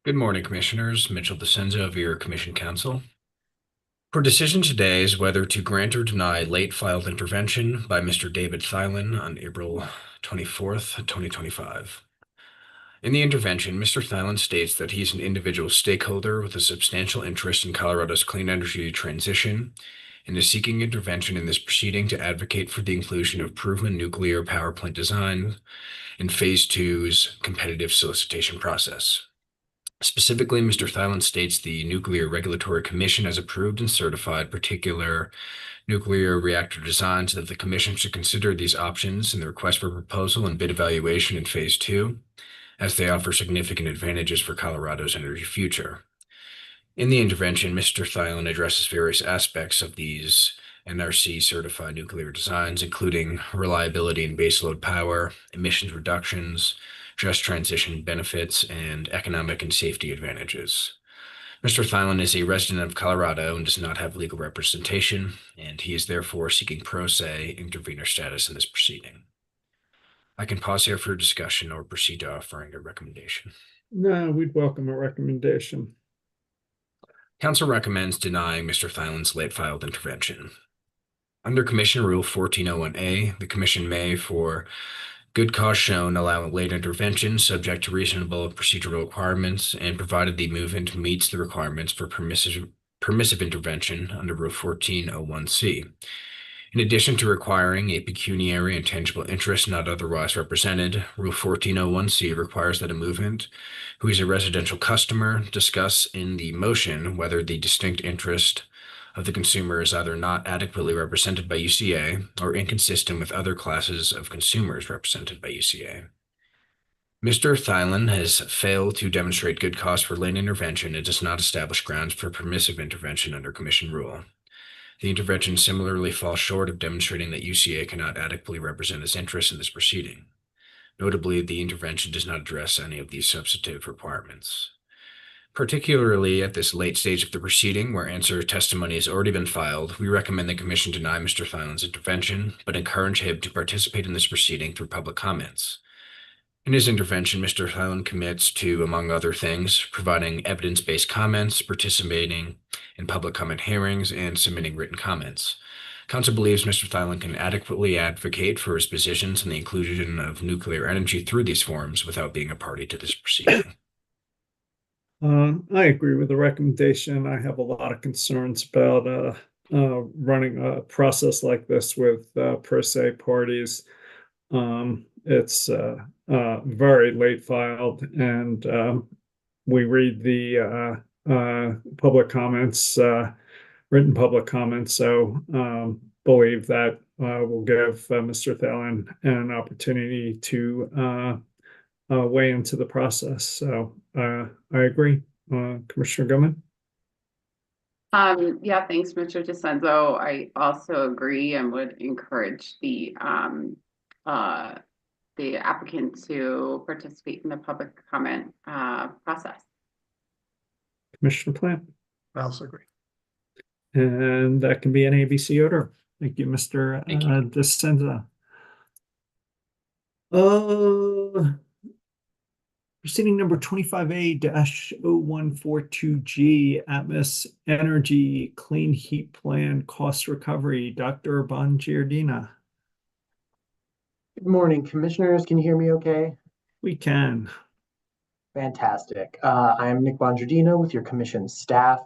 Good morning, Commissioners. Mitchell DeCenzo of your Commission Council. For decision today is whether to grant or deny late filed intervention by Mr. David Thielen on April 24th, 2025. In the intervention, Mr. Thielen states that he's an individual stakeholder with a substantial interest in Colorado's clean energy transition and is seeking intervention in this proceeding to advocate for the inclusion of proven nuclear power plant design in Phase 2's competitive solicitation process. Specifically, Mr. Thielen states the Nuclear Regulatory Commission has approved and certified particular nuclear reactor designs, that the Commission should consider these options in the request for proposal and bid evaluation in Phase 2, as they offer significant advantages for Colorado's energy future. In the intervention, Mr. Thielen addresses various aspects of these NRC-certified nuclear designs, including reliability and baseload power, emissions reductions, just transition benefits, and economic and safety advantages. Mr. Thielen is a resident of Colorado and does not have legal representation, and he is therefore seeking pro se intervenor status in this proceeding. I can pause here for discussion or proceed to offering a recommendation. No, we'd welcome a recommendation. Council recommends denying Mr. Thielen's late filed intervention. Under Commission Rule 1401A, the Commission may, for good cause shown, allow late intervention subject to reasonable procedural requirements and provided the movement meets the requirements for permissive intervention under Rule 1401C. In addition to requiring a pecuniary and tangible interest not otherwise represented, Rule 1401C requires that a movement who is a residential customer discuss in the motion whether the distinct interest of the consumer is either not adequately represented by UCA or inconsistent with other classes of consumers represented by UCA. Mr. Thielen has failed to demonstrate good cause for late intervention and does not establish grounds for permissive intervention under Commission Rule. The intervention similarly falls short of demonstrating that UCA cannot adequately represent its interests in this proceeding. Notably, the intervention does not address any of these substantive requirements. Particularly at this late stage of the proceeding, where answer testimony has already been filed, we recommend the Commission deny Mr. Thielen's intervention, but encourage him to participate in this proceeding through public comments. In his intervention, Mr. Thielen commits to, among other things, providing evidence-based comments, participating in public comment hearings, and submitting written comments. Council believes Mr. Thielen can adequately advocate for his positions and the inclusion of nuclear energy through these forums without being a party to this proceeding. I agree with the recommendation. I have a lot of concerns about running a process like this with per se parties. It's very late filed, and we read the public comments, written public comments. So believe that we'll give Mr. Thalen an opportunity to weigh into the process. So I agree. Commissioner Goodman? Yeah, thanks, Mr. DeCenzo. I also agree and would encourage the applicant to participate in the public comment process. Commissioner Plant? I also agree. And that can be an ABC order. Thank you, Mr. Thank you. DeCenzo. Proceeding number 25A-0142G, Atmos Energy Clean Heat Plan Cost Recovery. Dr. Bongiardina. Good morning, commissioners. Can you hear me okay? We can. Fantastic. I'm Nick Bongiardino with your commission staff.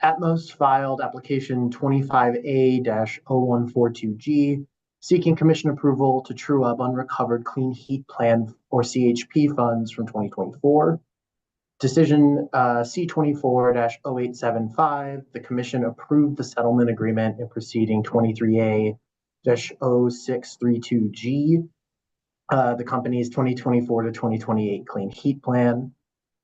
Atmos filed application 25A-0142G, seeking commission approval to true up unrecovered clean heat plan or CHP funds from 2024. Decision C24-0875, the commission approved the settlement agreement in proceeding 23A-0632G, the company's 2024 to 2028 clean heat plan.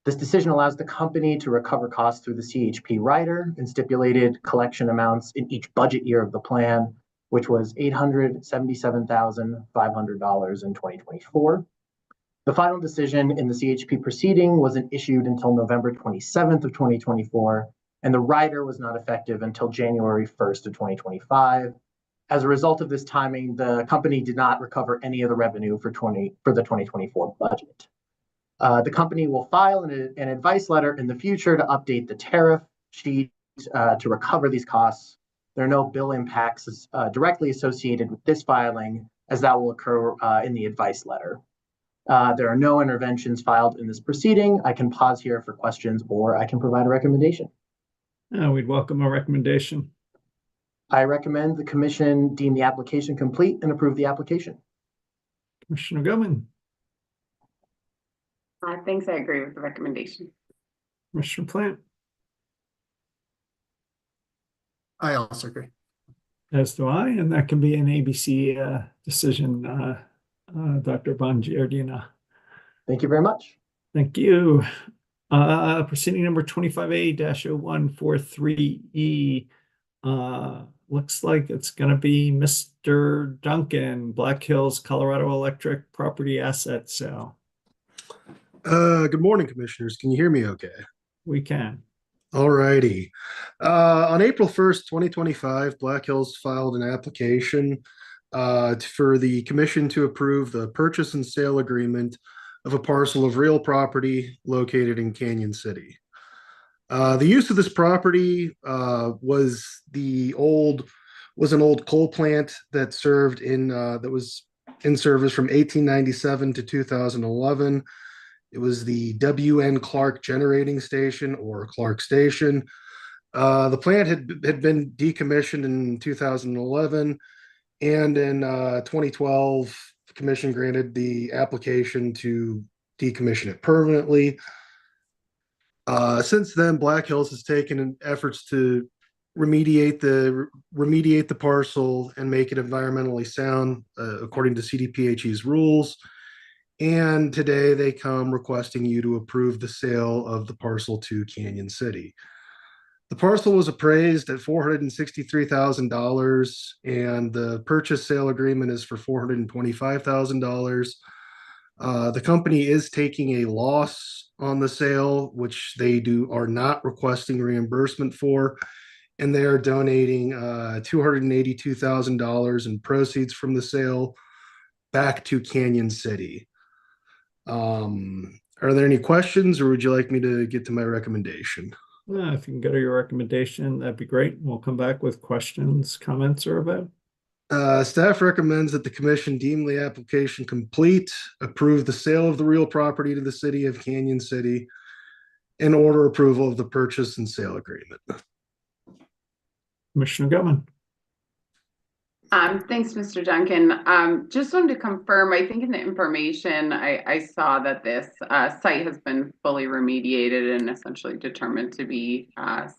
This decision allows the company to recover costs through the CHP rider and stipulated collection amounts in each budget year of the plan, which was $877,500 in 2024. The final decision in the CHP proceeding wasn't issued until November 27th of 2024, and the rider was not effective until January 1st of 2025. As a result of this timing, the company did not recover any of the revenue for the 2024 budget. The company will file an advice letter in the future to update the tariff sheet to recover these costs. There are no bill impacts directly associated with this filing, as that will occur in the advice letter. There are no interventions filed in this proceeding. I can pause here for questions, or I can provide a recommendation. We'd welcome a recommendation. I recommend the commission deem the application complete and approve the application. Commissioner Goodman? Thanks, I agree with the recommendation. Commissioner Plant? I also agree. As do I, and that can be an ABC decision, Dr. Bongiardina. Thank you very much. Thank you. Proceeding number 25A-0143E. Looks like it's going to be Mr. Duncan, Black Hills, Colorado Electric Property Asset Sale. Good morning, commissioners. Can you hear me okay? We can. All righty. On April 1st, 2025, Black Hills filed an application for the commission to approve the purchase and sale agreement of a parcel of real property located in Canyon City. The use of this property was an old coal plant that was in service from 1897 to 2011. It was the W.N. Clark Generating Station, or Clark Station. The plant had been decommissioned in 2011, and in 2012, the commission granted the application to decommission it permanently. Since then, Black Hills has taken efforts to remediate the parcel and make it environmentally sound according to CDPHE's rules. And today they come requesting you to approve the sale of the parcel to Canyon City. The parcel was appraised at $463,000, and the purchase sale agreement is for $425,000. The company is taking a loss on the sale, which they are not requesting reimbursement for, and they are donating $282,000 in proceeds from the sale back to Canyon City. Are there any questions, or would you like me to get to my recommendation? If you can go to your recommendation, that'd be great. We'll come back with questions, comments, or about. Staff recommends that the commission deem the application complete, approve the sale of the real property to the city of Canyon City, and order approval of the purchase and sale agreement. Commissioner Gutman. Thanks, Mr. Duncan. Just wanted to confirm, I think in the information, I saw that this site has been fully remediated and essentially determined to be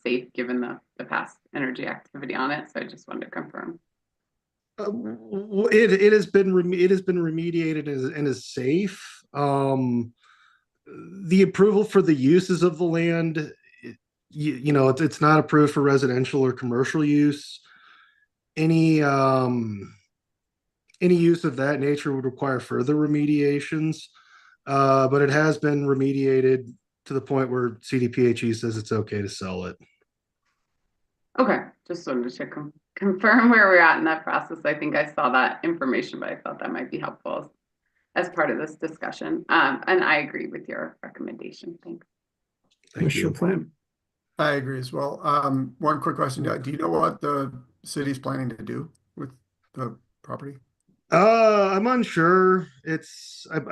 safe given the past energy activity on it. So I just wanted to confirm. It has been remediated and is safe. The approval for the uses of the land, it's not approved for residential or commercial use. Any use of that nature would require further remediations, but it has been remediated to the point where CDPHE says it's okay to sell it. Okay, just wanted to confirm where we're at in that process. I think I saw that information, but I thought that might be helpful as part of this discussion. And I agree with your recommendation. Thanks. Thank you. Commissioner Plant. I agree as well. One quick question. Do you know what the city's planning to do with the property? I'm unsure. I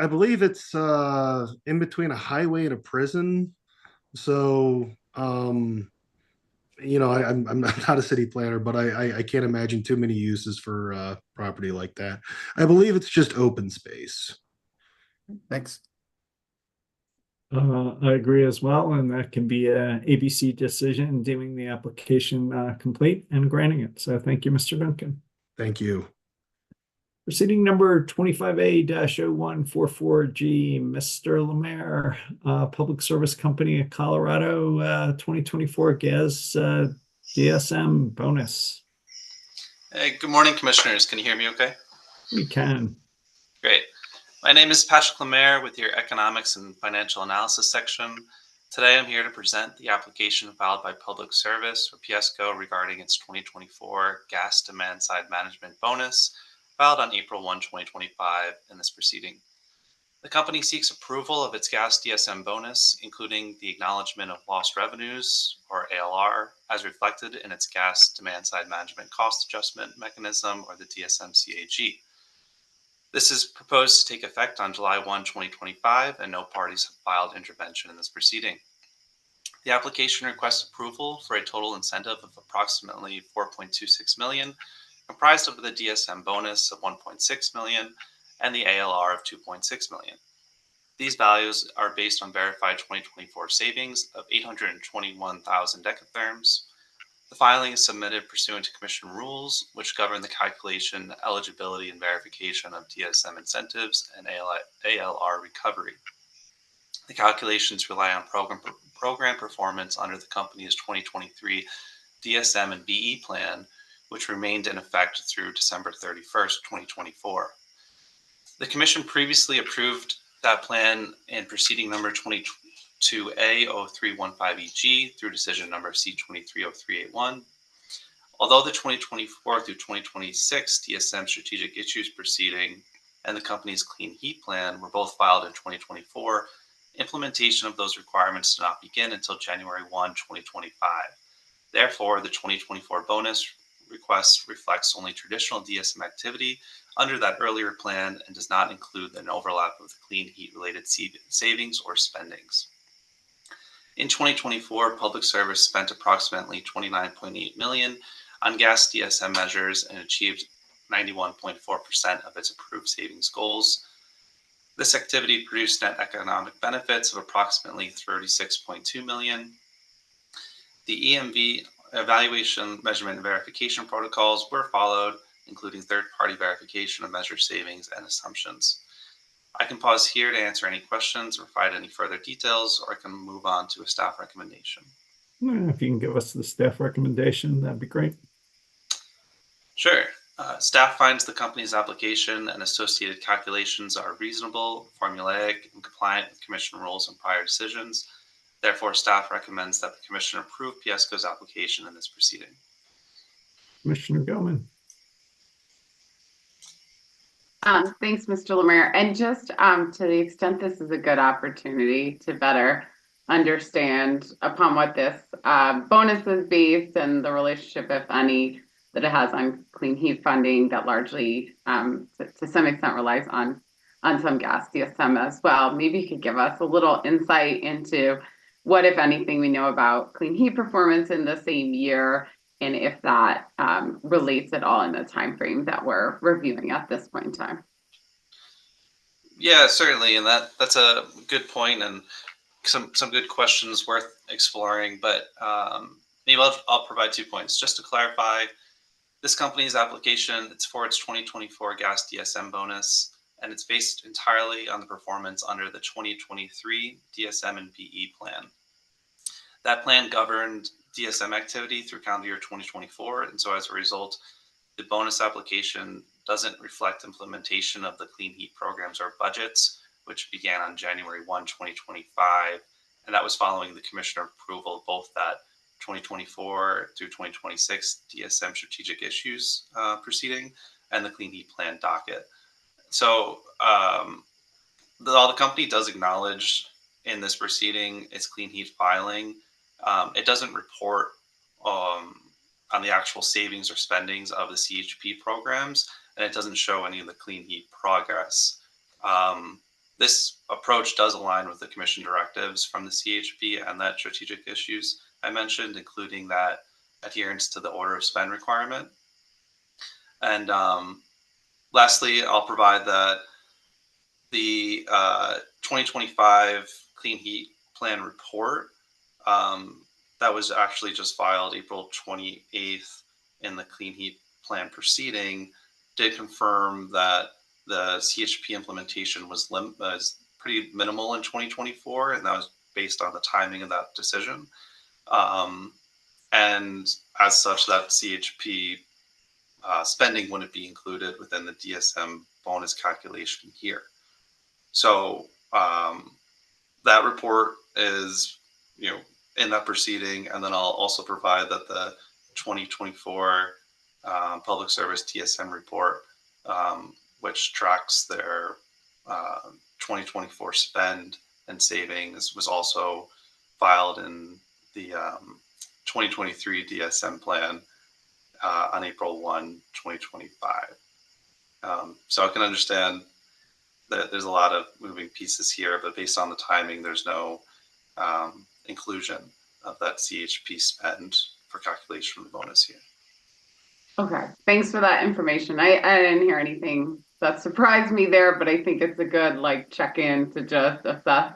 believe it's in between a highway and a prison. So I'm not a city planner, but I can't imagine too many uses for property like that. I believe it's just open space. Thanks. I agree as well, and that can be a ABC decision deeming the application complete and granting it. So thank you, Mr. Duncan. Thank you. Proceeding number 25A-0144G, Mr. Lemaire, Public Service Company of Colorado, 2024 gas DSM bonus. Hey, good morning, commissioners. Can you hear me okay? We can. Great. My name is Patrick Lemaire with your Economics and Financial Analysis section. Today I'm here to present the application filed by Public Service or PSCo regarding its 2024 gas demand side management bonus filed on April 1, 2025 in this proceeding. The company seeks approval of its gas DSM bonus, including the acknowledgement of lost revenues, or ALR, as reflected in its gas demand side management cost adjustment mechanism, or the DSM-CAG. This is proposed to take effect on July 1, 2025, and no parties have filed intervention in this proceeding. The application requests approval for a total incentive of approximately $4.26 million, comprised of the DSM bonus of $1.6 million and the ALR of $2.6 million. These values are based on verified 2024 savings of 821,000 decatherms. The filing is submitted pursuant to Commission rules, which govern the calculation, eligibility, and verification of DSM incentives and ALR recovery. The calculations rely on program performance under the company's 2023 DSM and BE plan, which remained in effect through December 31st, 2024. The Commission previously approved that plan in proceeding number 22A0315EG through decision number C230381. Although the 2024 through 2026 DSM strategic issues proceeding and the company's clean heat plan were both filed in 2024, implementation of those requirements did not begin until January 1, 2025. Therefore, the 2024 bonus request reflects only traditional DSM activity under that earlier plan and does not include an overlap of the clean heat related savings or spendings. In 2024, Public Service spent approximately $29.8 million on gas DSM measures and achieved 91.4% of its approved savings goals. This activity produced net economic benefits of approximately $36.2 million. The EMV evaluation, measurement, and verification protocols were followed, including third-party verification of measure savings and assumptions. I can pause here to answer any questions or provide any further details, or I can move on to a staff recommendation. If you can give us the staff recommendation, that'd be great. Sure. Staff finds the company's application and associated calculations are reasonable, formulaic, and compliant with Commission rules and prior decisions. Therefore, staff recommends that the Commission approve PSCo's application in this proceeding. Commissioner Gellman. Thanks, Mr. Lemaire. And just to the extent this is a good opportunity to better understand upon what this bonus is based and the relationship, if any, that it has on clean heat funding that largely, to some extent, relies on some gas DSM as well. Maybe you could give us a little insight into what, if anything, we know about clean heat performance in the same year, and if that relates at all in the time frame that we're reviewing at this point in time. Yeah, certainly, and that's a good point and some good questions worth exploring. But maybe I'll provide 2 points just to clarify. This company's application, it's for its 2024 gas DSM bonus, and it's based entirely on the performance under the 2023 DSM and BE plan. That plan governed DSM activity through calendar year 2024, and so as a result, the bonus application doesn't reflect implementation of the clean heat programs or budgets, which began on January 1, 2025, and that was following the commissioner approval of both that 2024 through 2026 DSM strategic issues proceeding and the clean heat plan docket. So the company does acknowledge in this proceeding its clean heat filing. It doesn't report on the actual savings or spendings of the CHP programs, and it doesn't show any of the clean heat progress. This approach does align with the commission directives from the CHP and that strategic issues I mentioned, including that adherence to the order of spend requirement. And lastly, I'll provide that the 2025 Clean Heat Plan report that was actually just filed April 28th in the Clean Heat Plan proceeding did confirm that the CHP implementation was pretty minimal in 2024, and that was based on the timing of that decision. And as such, that CHP spending wouldn't be included within the DSM bonus calculation here. So that report is, in that proceeding, and then I'll also provide that the 2024 Public Service DSM report, which tracks their 2024 spend and savings, was also filed in the 2023 DSM plan on April 1, 2025. So I can understand that there's a lot of moving pieces here, but based on the timing, there's no inclusion of that CHP spend for calculation of the bonus here. Okay, thanks for that information. I didn't hear anything that surprised me there, but I think it's a good check-in to just assess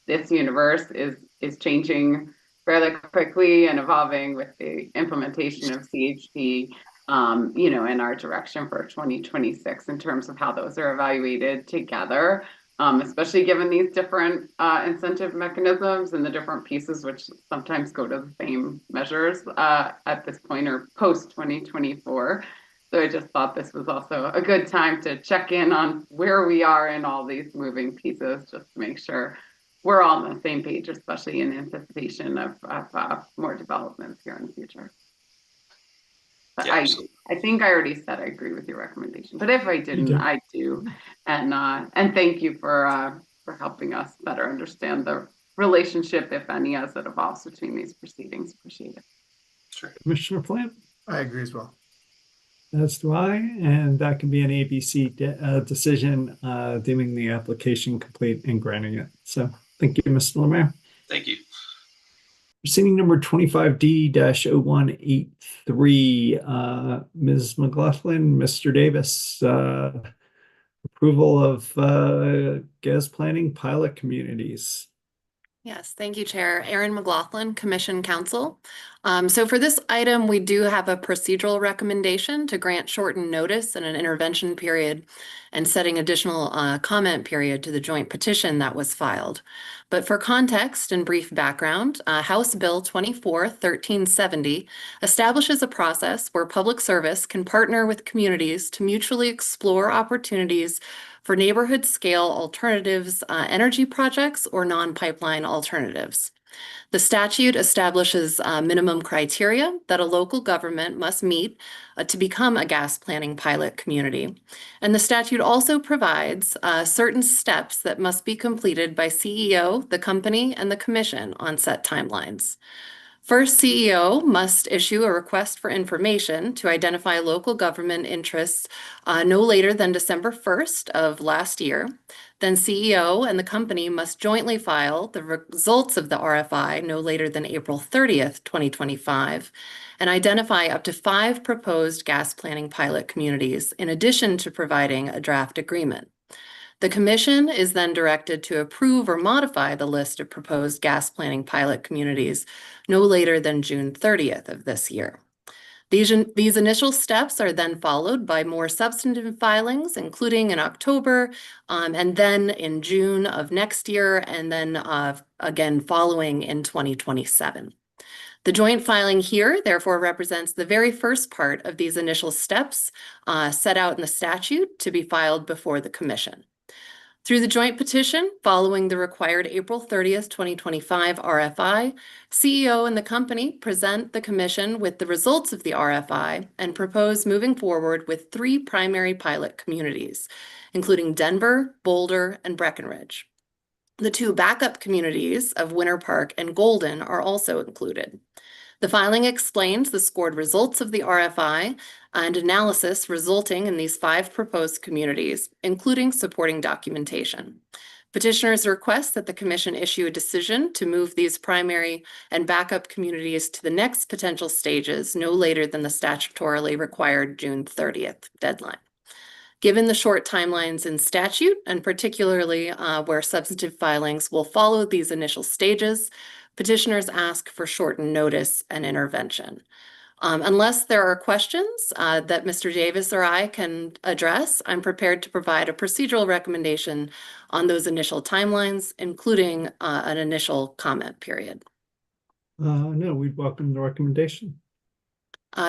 this universe is changing fairly quickly and evolving with the implementation of CHP, in our direction for 2026 in terms of how those are evaluated together, especially given these different incentive mechanisms and the different pieces, which sometimes go to the same measures at this point or post 2024. So I just thought this was also a good time to check in on where we are in all these moving pieces, just to make sure we're all on the same page, especially in anticipation of more developments here in the future. But Yeah, I think I already said I agree with your recommendation, but if I didn't, I do. And thank you for helping us better understand the relationship, if any, as it evolves between these proceedings. Appreciate it. Sure. Commissioner Plant? I agree as well. As do I, and that can be an ABC decision deeming the application complete and granting it. So thank you, Mr. Lemaire. Thank you. Proceeding number 25D-0183, Ms. McLaughlin, Mr. Davis, approval of gas planning pilot communities. Yes, thank you, Chair. Erin McLaughlin, Commission Counsel. So for this item, we do have a procedural recommendation to grant shortened notice and an intervention period and setting additional comment period to the joint petition that was filed. But for context and brief background, House Bill 24-1370 establishes a process where public service can partner with communities to mutually explore opportunities for neighborhood scale alternatives, energy projects, or non-pipeline alternatives. The statute establishes minimum criteria that a local government must meet to become a gas planning pilot community. And the statute also provides certain steps that must be completed by CEO, the company, and the commission on set timelines. First, CEO must issue a request for information to identify local government interests no later than December 1st of last year. Then CEO and the company must jointly file the results of the RFI no later than April 30th, 2025, and identify up to 5 proposed gas planning pilot communities in addition to providing a draft agreement. The Commission is then directed to approve or modify the list of proposed gas planning pilot communities no later than June 30th of this year. These initial steps are then followed by more substantive filings, including in October, and then in June of next year, and then again following in 2027. The joint filing here, therefore, represents the very first part of these initial steps set out in the statute to be filed before the Commission. Through the joint petition, following the required April 30th, 2025 RFI, CEO and the company present the Commission with the results of the RFI and propose moving forward with 3 primary pilot communities, including Denver, Boulder, and Breckenridge. The 2 backup communities of Winter Park and Golden are also included. The filing explains the scored results of the RFI and analysis resulting in these 5 proposed communities, including supporting documentation. Petitioners request that the Commission issue a decision to move these primary and backup communities to the next potential stages no later than the statutorily required June 30th deadline. Given the short timelines in statute, and particularly where substantive filings will follow these initial stages, petitioners ask for shortened notice and intervention. Unless there are questions that Mr. Davis or I can address, I'm prepared to provide a procedural recommendation on those initial timelines, including an initial comment period. No, we'd welcome the recommendation.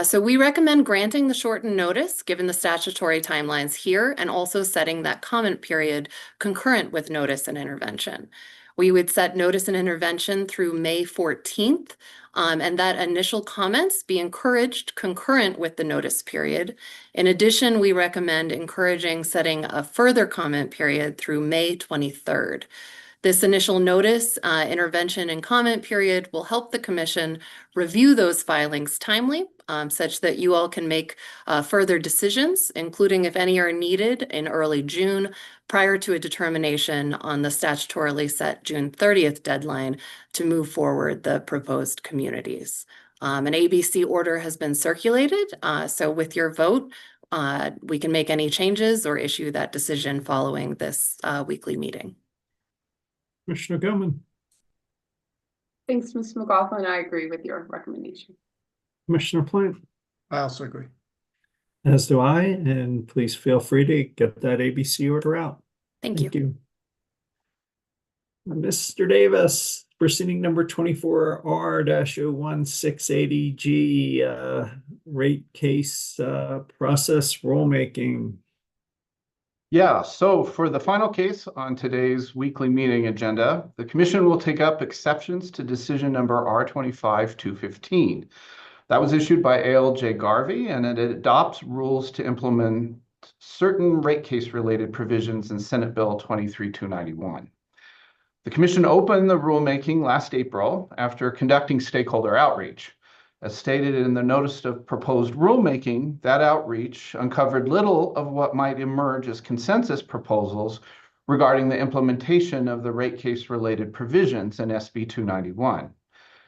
So we recommend granting the shortened notice given the statutory timelines here and also setting that comment period concurrent with notice and intervention. We would set notice and intervention through May 14th, and that initial comments be encouraged concurrent with the notice period. In addition, we recommend encouraging setting a further comment period through May 23rd. This initial notice, intervention, and comment period will help the Commission review those filings timely, such that you all can make further decisions, including if any are needed in early June, prior to a determination on the statutorily set June 30th deadline to move forward the proposed communities. An ABC order has been circulated, so with your vote, we can make any changes or issue that decision following this weekly meeting. Commissioner Gilman. Thanks, Ms. McLaughlin. I agree with your recommendation. Commissioner Plant. I also agree. As do I, and please feel free to get that ABC order out. Thank you. Mr. Davis, proceeding number 24R-01680G, rate case process rulemaking. Yeah, so for the final case on today's weekly meeting agenda, the Commission will take up exceptions to decision number R25-215. That was issued by ALJ Garvey, and it adopts rules to implement certain rate case-related provisions in Senate Bill 23291. The Commission opened the rulemaking last April after conducting stakeholder outreach. As stated in the notice of proposed rulemaking, that outreach uncovered little of what might emerge as consensus proposals regarding the implementation of the rate case-related provisions in SB 291.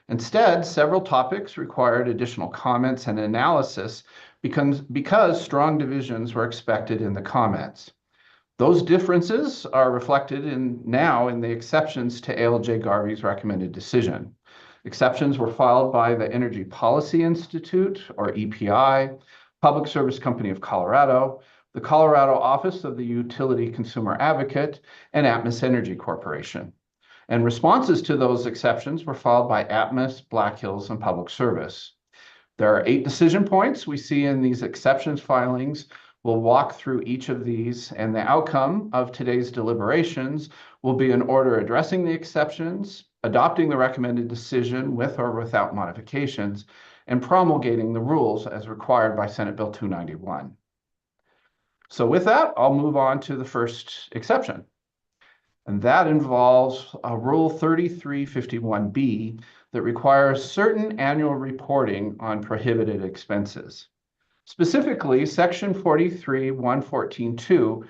Instead, several topics required additional comments and analysis because strong divisions were expected in the comments. Those differences are reflected now in the exceptions to ALJ Garvey's recommended decision. Exceptions were filed by the Energy Policy Institute, or EPI, Public Service Company of Colorado, the Colorado Office of the Utility Consumer Advocate, and Atmos Energy Corporation. And responses to those exceptions were filed by Atmos, Black Hills, and Public Service. There are 8 decision points we see in these exceptions filings. We'll walk through each of these, and the outcome of today's deliberations will be an order addressing the exceptions, adopting the recommended decision with or without modifications, and promulgating the rules as required by Senate Bill 291. So with that, I'll move on to the first exception. And that involves Rule 3351B, that requires certain annual reporting on prohibited expenses. Specifically, Section 43-114-2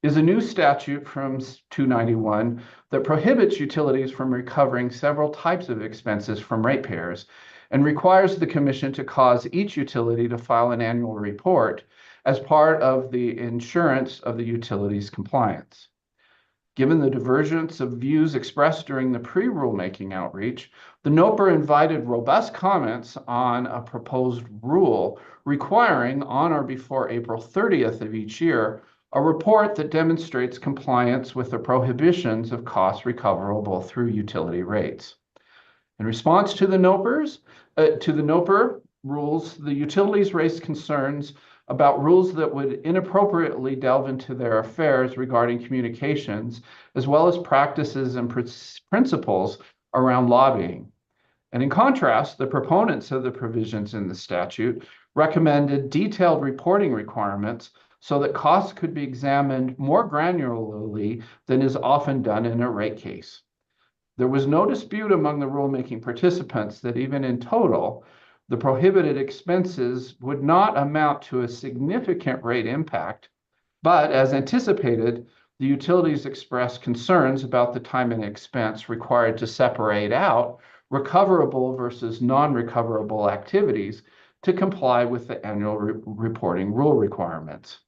is a new statute from 291 that prohibits utilities from recovering several types of expenses from ratepayers and requires the Commission to cause each utility to file an annual report as part of the assurance of the utility's compliance. Given the divergence of views expressed during the pre-rulemaking outreach, the NOPR invited robust comments on a proposed rule requiring on or before April 30th of each year a report that demonstrates compliance with the prohibitions of costs recoverable through utility rates. In response to the NOPR rules, the utilities raised concerns about rules that would inappropriately delve into their affairs regarding communications, as well as practices and principles around lobbying. And in contrast, the proponents of the provisions in the statute recommended detailed reporting requirements so that costs could be examined more granularly than is often done in a rate case. There was no dispute among the rulemaking participants that even in total, the prohibited expenses would not amount to a significant rate impact, but as anticipated, the utilities expressed concerns about the time and expense required to separate out recoverable versus non-recoverable activities to comply with the annual reporting rule requirements.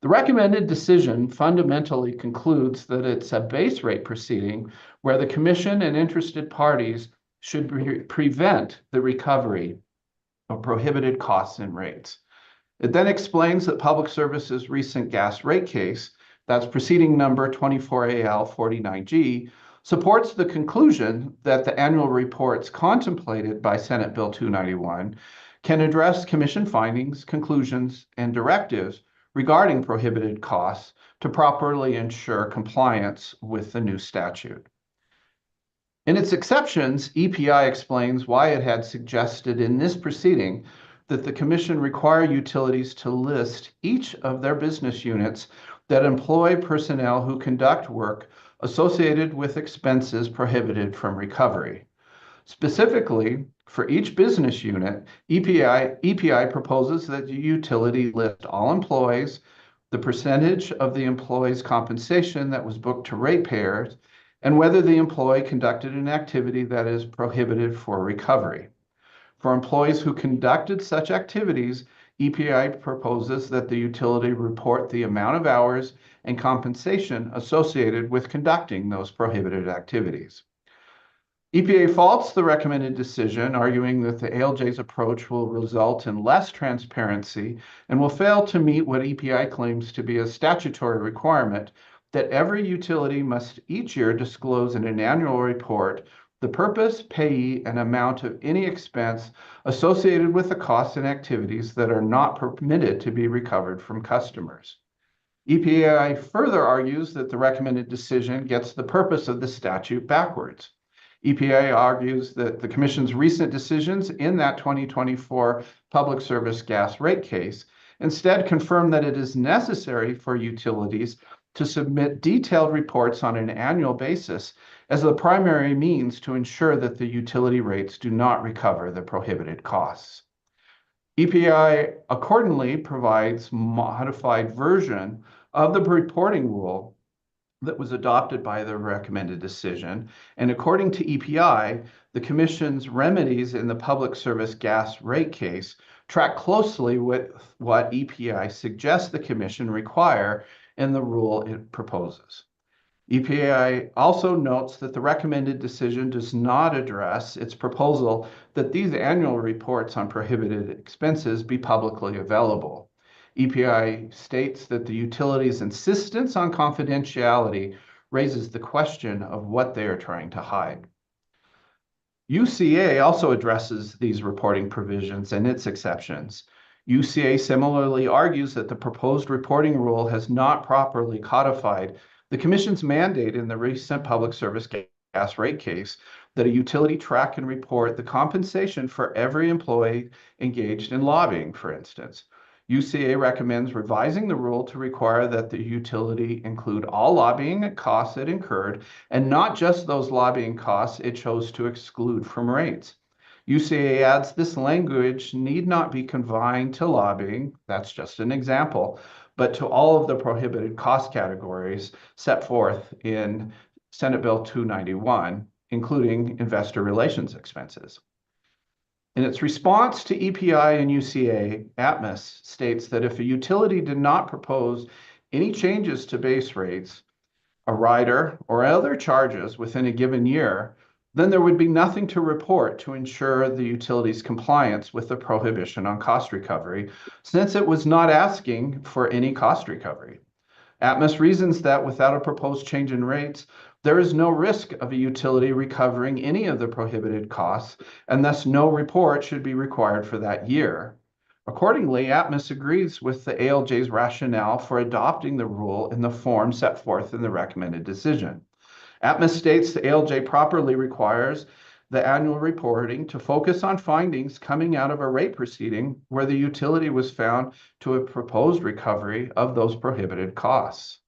The recommended decision fundamentally concludes that it's a base rate proceeding where the Commission and interested parties should prevent the recovery of prohibited costs and rates. It then explains that Public Service's recent gas rate case, that's proceeding number 24AL49G, supports the conclusion that the annual reports contemplated by Senate Bill 291 can address Commission findings, conclusions, and directives regarding prohibited costs to properly ensure compliance with the new statute. In its exceptions, EPI explains why it had suggested in this proceeding that the Commission require utilities to list each of their business units that employ personnel who conduct work associated with expenses prohibited from recovery. Specifically, for each business unit, EPI proposes that the utility list all employees, the percentage of the employee's compensation that was booked to ratepayers, and whether the employee conducted an activity that is prohibited for recovery. For employees who conducted such activities, EPI proposes that the utility report the amount of hours and compensation associated with conducting those prohibited activities. EPA faults the recommended decision, arguing that the ALJ's approach will result in less transparency and will fail to meet what EPI claims to be a statutory requirement that every utility must each year disclose in an annual report the purpose, payee, and amount of any expense associated with the costs and activities that are not permitted to be recovered from customers. EPA further argues that the recommended decision gets the purpose of the statute backwards. EPA argues that the Commission's recent decisions in that 2024 Public Service gas rate case instead confirm that it is necessary for utilities to submit detailed reports on an annual basis as the primary means to ensure that the utility rates do not recover the prohibited costs. EPI accordingly provides a modified version of the reporting rule that was adopted by the recommended decision, and according to EPI, the Commission's remedies in the Public Service gas rate case track closely with what EPI suggests the Commission require in the rule it proposes. EPI also notes that the recommended decision does not address its proposal that these annual reports on prohibited expenses be publicly available. EPI states that the utility's insistence on confidentiality raises the question of what they are trying to hide. UCA also addresses these reporting provisions and its exceptions. UCA similarly argues that the proposed reporting rule has not properly codified the Commission's mandate in the recent Public Service gas rate case that a utility track and report the compensation for every employee engaged in lobbying, for instance. UCA recommends revising the rule to require that the utility include all lobbying costs it incurred and not just those lobbying costs it chose to exclude from rates. UCA adds this language need not be confined to lobbying, that's just an example, but to all of the prohibited cost categories set forth in Senate Bill 291, including investor relations expenses. In its response to EPI and UCA, Atmos states that if a utility did not propose any changes to base rates, a rider, or other charges within a given year, then there would be nothing to report to ensure the utility's compliance with the prohibition on cost recovery, since it was not asking for any cost recovery. Atmos reasons that without a proposed change in rates, there is no risk of a utility recovering any of the prohibited costs, and thus no report should be required for that year. Accordingly, Atmos agrees with the ALJ's rationale for adopting the rule in the form set forth in the recommended decision. Atmos states the ALJ properly requires the annual reporting to focus on findings coming out of a rate proceeding where the utility was found to have proposed recovery of those prohibited costs.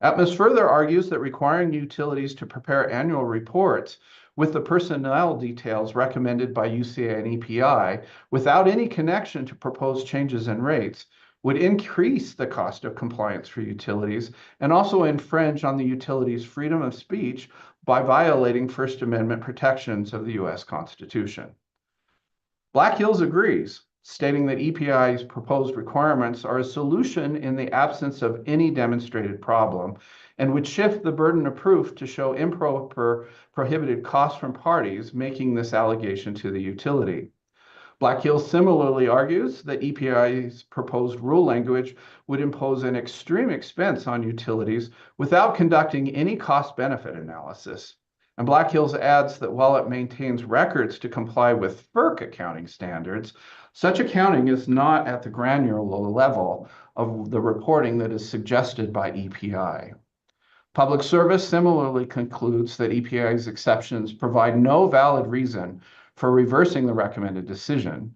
Atmos further argues that requiring utilities to prepare annual reports with the personnel details recommended by UCA and EPI without any connection to proposed changes in rates would increase the cost of compliance for utilities and also infringe on the utility's freedom of speech by violating First Amendment protections of the U.S. Constitution. Black Hills agrees, stating that EPI's proposed requirements are a solution in the absence of any demonstrated problem and would shift the burden of proof to show improper prohibited costs from parties making this allegation to the utility. Black Hills similarly argues that EPI's proposed rule language would impose an extreme expense on utilities without conducting any cost-benefit analysis. And Black Hills adds that while it maintains records to comply with FERC accounting standards, such accounting is not at the granular level of the reporting that is suggested by EPI. Public Service similarly concludes that EPI's exceptions provide no valid reason for reversing the recommended decision.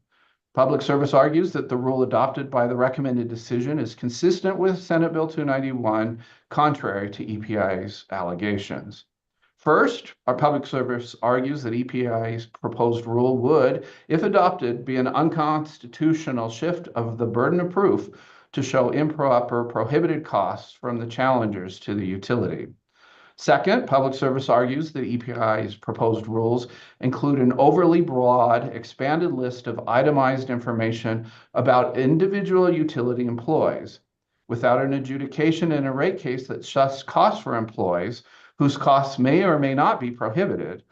Public Service argues that the rule adopted by the recommended decision is consistent with Senate Bill 291, contrary to EPI's allegations. First, our Public Service argues that EPI's proposed rule would, if adopted, be an unconstitutional shift of the burden of proof to show improper prohibited costs from the challengers to the utility. Second, Public Service argues that EPI's proposed rules include an overly broad, expanded list of itemized information about individual utility employees. Without an adjudication in a rate case that sets costs for employees, whose costs may or may not be prohibited,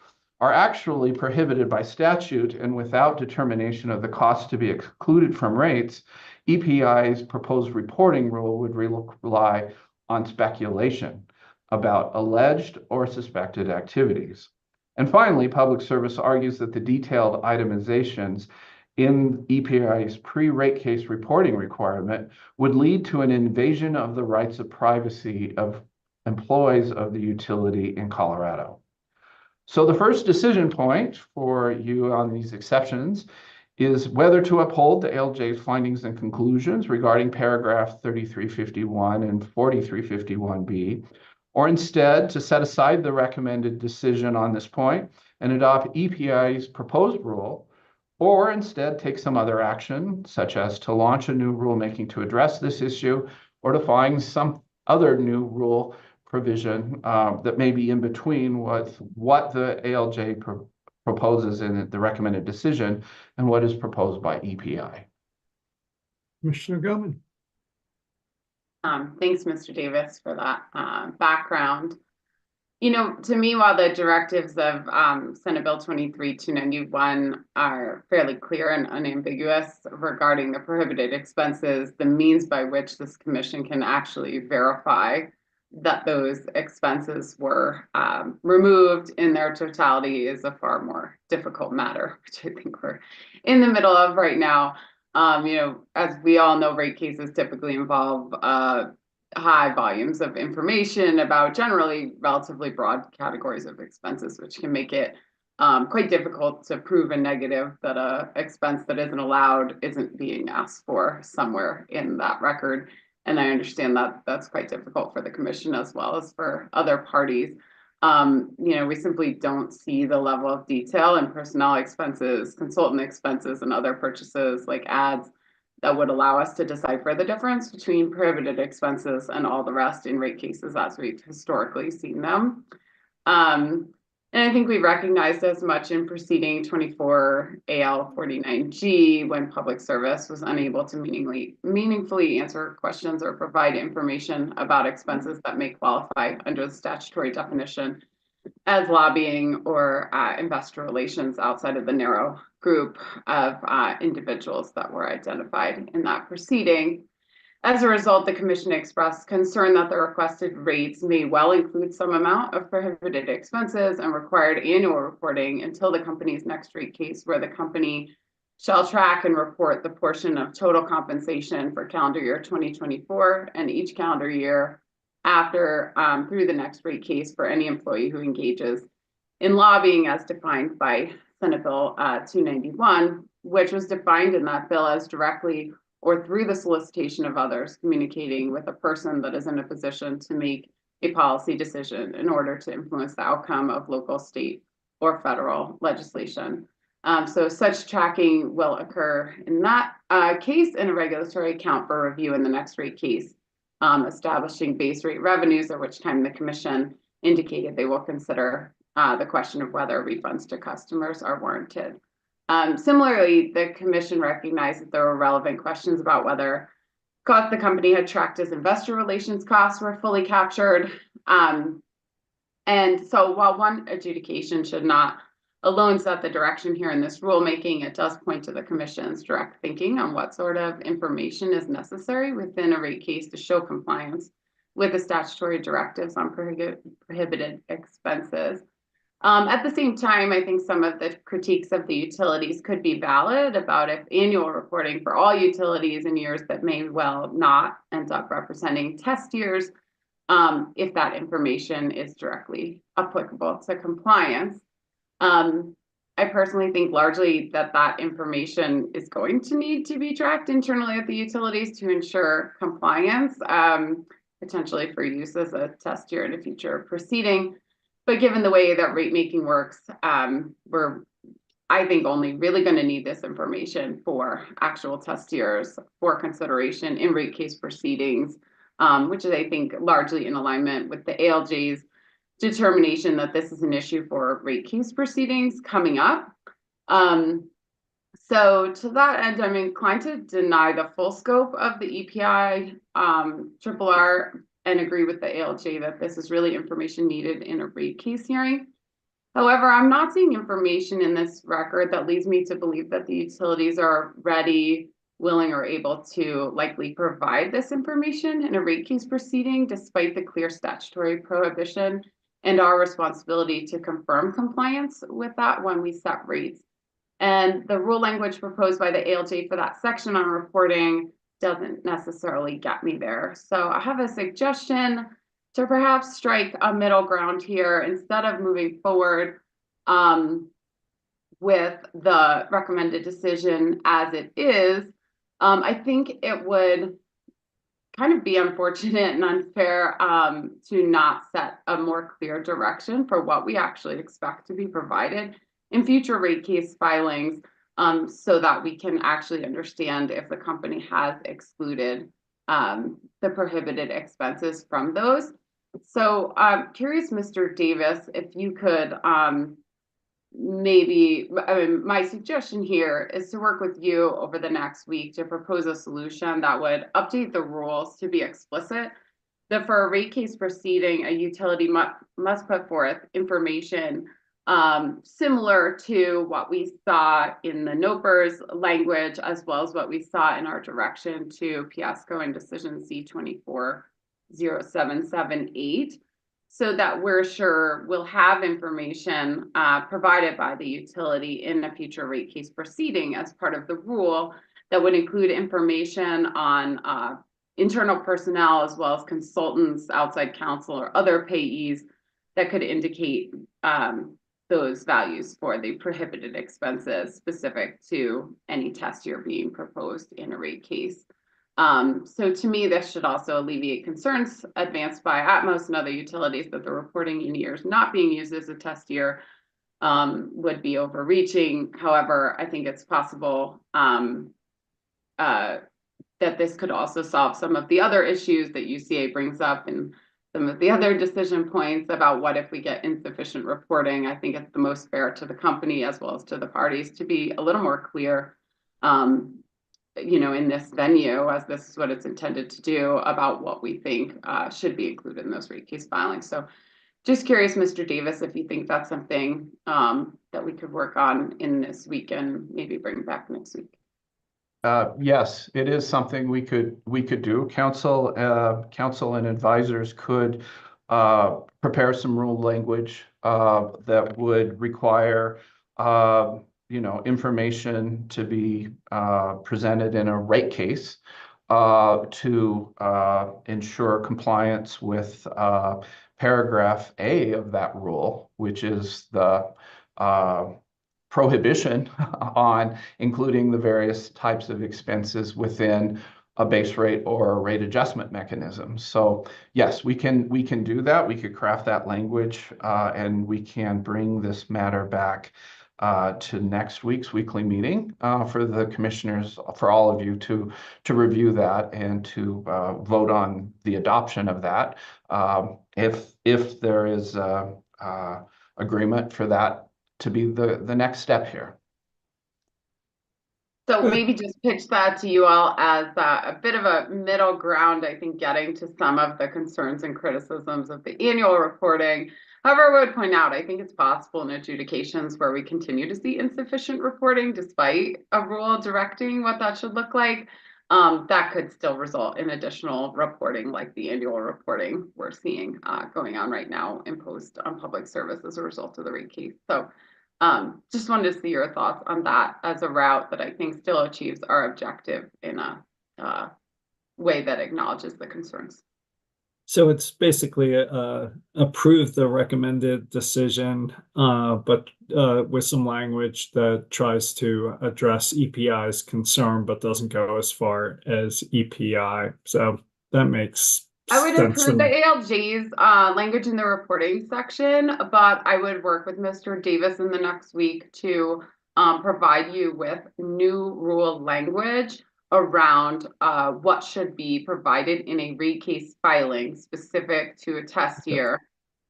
are actually prohibited by statute, and without determination of the cost to be excluded from rates, EPI's proposed reporting rule would rely on speculation about alleged or suspected activities. And finally, Public Service argues that the detailed itemizations in EPI's pre-rate case reporting requirement would lead to an invasion of the rights of privacy of employees of the utility in Colorado. So the first decision point for you on these exceptions is whether to uphold the ALJ's findings and conclusions regarding paragraph 3351 and 4351B, or instead to set aside the recommended decision on this point and adopt EPI's proposed rule, or instead take some other action, such as to launch a new rulemaking to address this issue, or to find some other new rule provision that may be in between what the ALJ proposes in the recommended decision and what is proposed by EPI. Commissioner Gilman. Thanks, Mr. Davis, for that background. You know, to me, while the directives of Senate Bill 29291 are fairly clear and unambiguous regarding the prohibited expenses, the means by which this commission can actually verify that those expenses were removed in their totality is a far more difficult matter, which I think we're in the middle of right now. You know, as we all know, rate cases typically involve high volumes of information about generally relatively broad categories of expenses, which can make it quite difficult to prove a negative that a expense that isn't allowed isn't being asked for somewhere in that record. And I understand that that's quite difficult for the commission as well as for other parties. We simply don't see the level of detail in personnel expenses, consultant expenses, and other purchases like ads that would allow us to decipher the difference between prohibited expenses and all the rest in rate cases as we've historically seen them. And I think we recognized as much in proceeding 24 AL 49G when public service was unable to meaningfully answer questions or provide information about expenses that may qualify under the statutory definition as lobbying or investor relations outside of the narrow group of individuals that were identified in that proceeding. As a result, the commission expressed concern that the requested rates may well include some amount of prohibited expenses and required annual reporting until the company's next rate case, where the company shall track and report the portion of total compensation for calendar year 2024 and each calendar year after through the next rate case for any employee who engages in lobbying as defined by Senate Bill 291, which was defined in that bill as directly or through the solicitation of others, communicating with a person that is in a position to make a policy decision in order to influence the outcome of local, state, or federal legislation. So such tracking will occur in that case in a regulatory account for review in the next rate case, establishing base rate revenues, at which time the commission indicated they will consider the question of whether refunds to customers are warranted. Similarly, the commission recognized that there were relevant questions about whether costs the company had tracked as investor relations costs were fully captured. And so while one adjudication should not alone set the direction here in this rulemaking, it does point to the commission's direct thinking on what sort of information is necessary within a rate case to show compliance with the statutory directives on prohibited expenses. At the same time, I think some of the critiques of the utilities could be valid about if annual reporting for all utilities in years that may well not end up representing test years, if that information is directly applicable to compliance. I personally think largely that information is going to need to be tracked internally at the utilities to ensure compliance, potentially for use as a test year in a future proceeding. But given the way that rate making works, we're, I think, only really going to need this information for actual test years for consideration in rate case proceedings, which is, I think, largely in alignment with the ALJ's determination that this is an issue for rate case proceedings coming up. So to that end, I'm inclined to deny the full scope of the EPI RRR and agree with the ALJ that this is really information needed in a rate case hearing. However, I'm not seeing information in this record that leads me to believe that the utilities are ready, willing, or able to likely provide this information in a rate case proceeding, despite the clear statutory prohibition and our responsibility to confirm compliance with that when we set rates. And the rule language proposed by the ALJ for that section on reporting doesn't necessarily get me there. So I have a suggestion to perhaps strike a middle ground here instead of moving forward with the recommended decision as it is. I think it would kind of be unfortunate and unfair to not set a more clear direction for what we actually expect to be provided in future rate case filings, so that we can actually understand if the company has excluded the prohibited expenses from those. So I'm curious, Mr. Davis, if you could my suggestion here is to work with you over the next week to propose a solution that would update the rules to be explicit that for a rate case proceeding, a utility must put forth information similar to what we saw in the NOPR's language, as well as what we saw in our direction to PSCO and decision C240778, so that we're sure we'll have information provided by the utility in a future rate case proceeding as part of the rule that would include information on internal personnel, as well as consultants, outside counsel, or other payees that could indicate those values for the prohibited expenses specific to any test year being proposed in a rate case. So to me, this should also alleviate concerns advanced by Atmos and other utilities that the reporting in years not being used as a test year would be overreaching. However, I think it's possible that this could also solve some of the other issues that UCA brings up and some of the other decision points about what if we get insufficient reporting. I think it's the most fair to the company as well as to the parties to be a little more clear, in this venue, as this is what it's intended to do, about what we think should be included in those rate case filings. So just curious, Mr. Davis, if you think that's something that we could work on in this week and maybe bring back next week. Yes, it is something we could do. Council and advisors could prepare some rule language that would require information to be presented in a rate case to ensure compliance with paragraph A of that rule, which is the prohibition on including the various types of expenses within a base rate or a rate adjustment mechanism. So yes, we can do that. We could craft that language and we can bring this matter back to next week's weekly meeting for the commissioners, for all of you to review that and to vote on the adoption of that. If there is agreement for that to be the next step here. So maybe just pitch that to you all as a bit of a middle ground, I think, getting to some of the concerns and criticisms of the annual reporting. However, I would point out, I think it's possible in adjudications where we continue to see insufficient reporting despite a rule directing what that should look like. That could still result in additional reporting like the annual reporting we're seeing going on right now imposed on public service as a result of the rate case. So just wanted to see your thoughts on that as a route that I think still achieves our objective in a way that acknowledges the concerns. So it's basically approve the recommended decision, but with some language that tries to address EPI's concern, but doesn't go as far as EPI. So that makes I would sense. include the ALJ's language in the reporting section, but I would work with Mr. Davis in the next week to provide you with new rule language around what should be provided in a rate case filing specific to a test year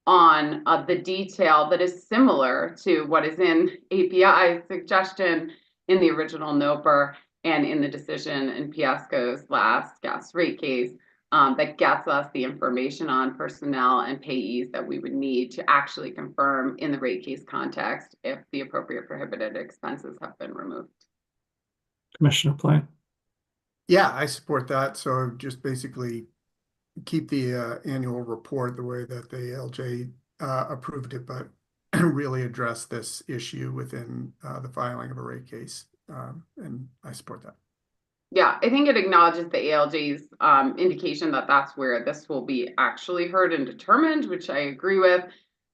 on the detail that is similar to what is in API's suggestion in the original NOPR and in the decision in Piasco's last gas rate case. That gets us the information on personnel and payees that we would need to actually confirm in the rate case context if the appropriate prohibited expenses have been removed. Commissioner Plain. Yeah, I support that. So just basically keep the annual report the way that the ALJ approved it, but really address this issue within the filing of a rate case. And I support that. Yeah, I think it acknowledges the ALJ's indication that that's where this will be actually heard and determined, which I agree with.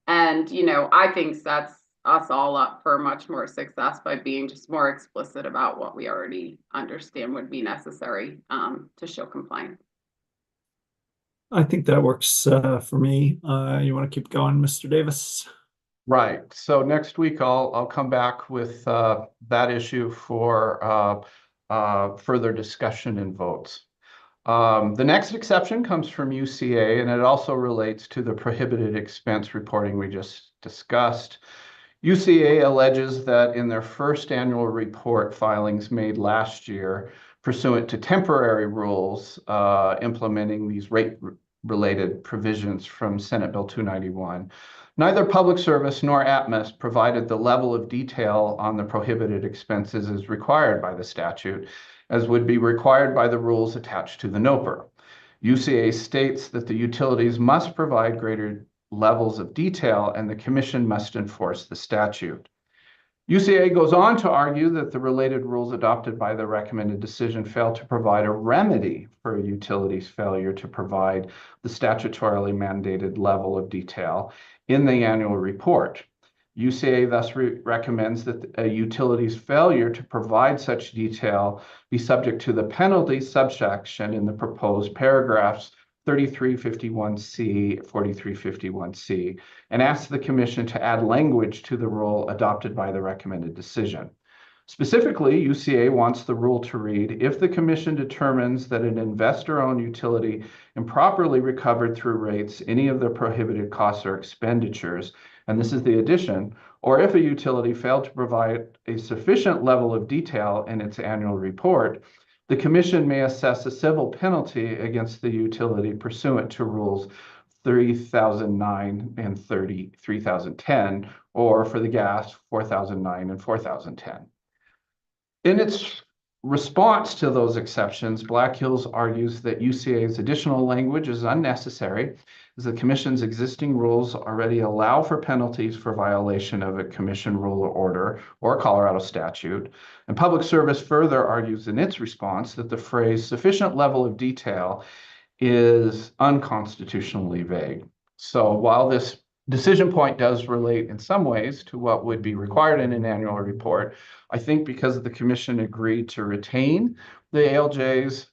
And, I think sets us all up for much more success by being just more explicit about what we already understand would be necessary to show compliance. I think that works for me. You want to keep going, Mr. Davis? Right. So next week I'll come back with that issue for further discussion and votes. The next exception comes from UCA, and it also relates to the prohibited expense reporting we just discussed. UCA alleges that in their first annual report filings made last year, pursuant to temporary rules implementing these rate-related provisions from Senate Bill 291, neither Public Service nor Atmos provided the level of detail on the prohibited expenses as required by the statute, as would be required by the rules attached to the NOPR. UCA states that the utilities must provide greater levels of detail and the Commission must enforce the statute. UCA goes on to argue that the related rules adopted by the recommended decision fail to provide a remedy for a utility's failure to provide the statutorily mandated level of detail in the annual report. UCA thus recommends that a utility's failure to provide such detail be subject to the penalty subsection in the proposed paragraphs 3351C, 4351C, and asks the Commission to add language to the rule adopted by the recommended decision. Specifically, UCA wants the rule to read, if the Commission determines that an investor-owned utility improperly recovered through rates any of the prohibited costs or expenditures, and this is the addition, or if a utility failed to provide a sufficient level of detail in its annual report, the Commission may assess a civil penalty against the utility pursuant to Rules 3009 and 3010, or for the gas, 4009 and 4010. In its response to those exceptions, Black Hills argues that UCA's additional language is unnecessary, as the Commission's existing rules already allow for penalties for violation of a Commission rule or order or Colorado statute. And Public Service further argues in its response that the phrase sufficient level of detail is unconstitutionally vague. So while this decision point does relate in some ways to what would be required in an annual report, I think because the Commission agreed to retain the ALJ's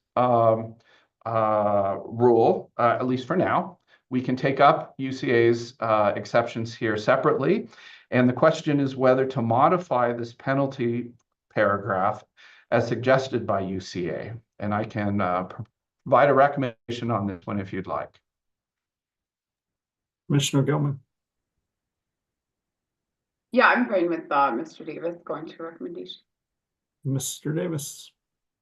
rule, at least for now, we can take up UCA's exceptions here separately. And the question is whether to modify this penalty paragraph as suggested by UCA. And I can provide a recommendation on this one if you'd like. Commissioner Gilman. Yeah, I'm fine with Mr. Davis going to recommendation. Mr. Davis.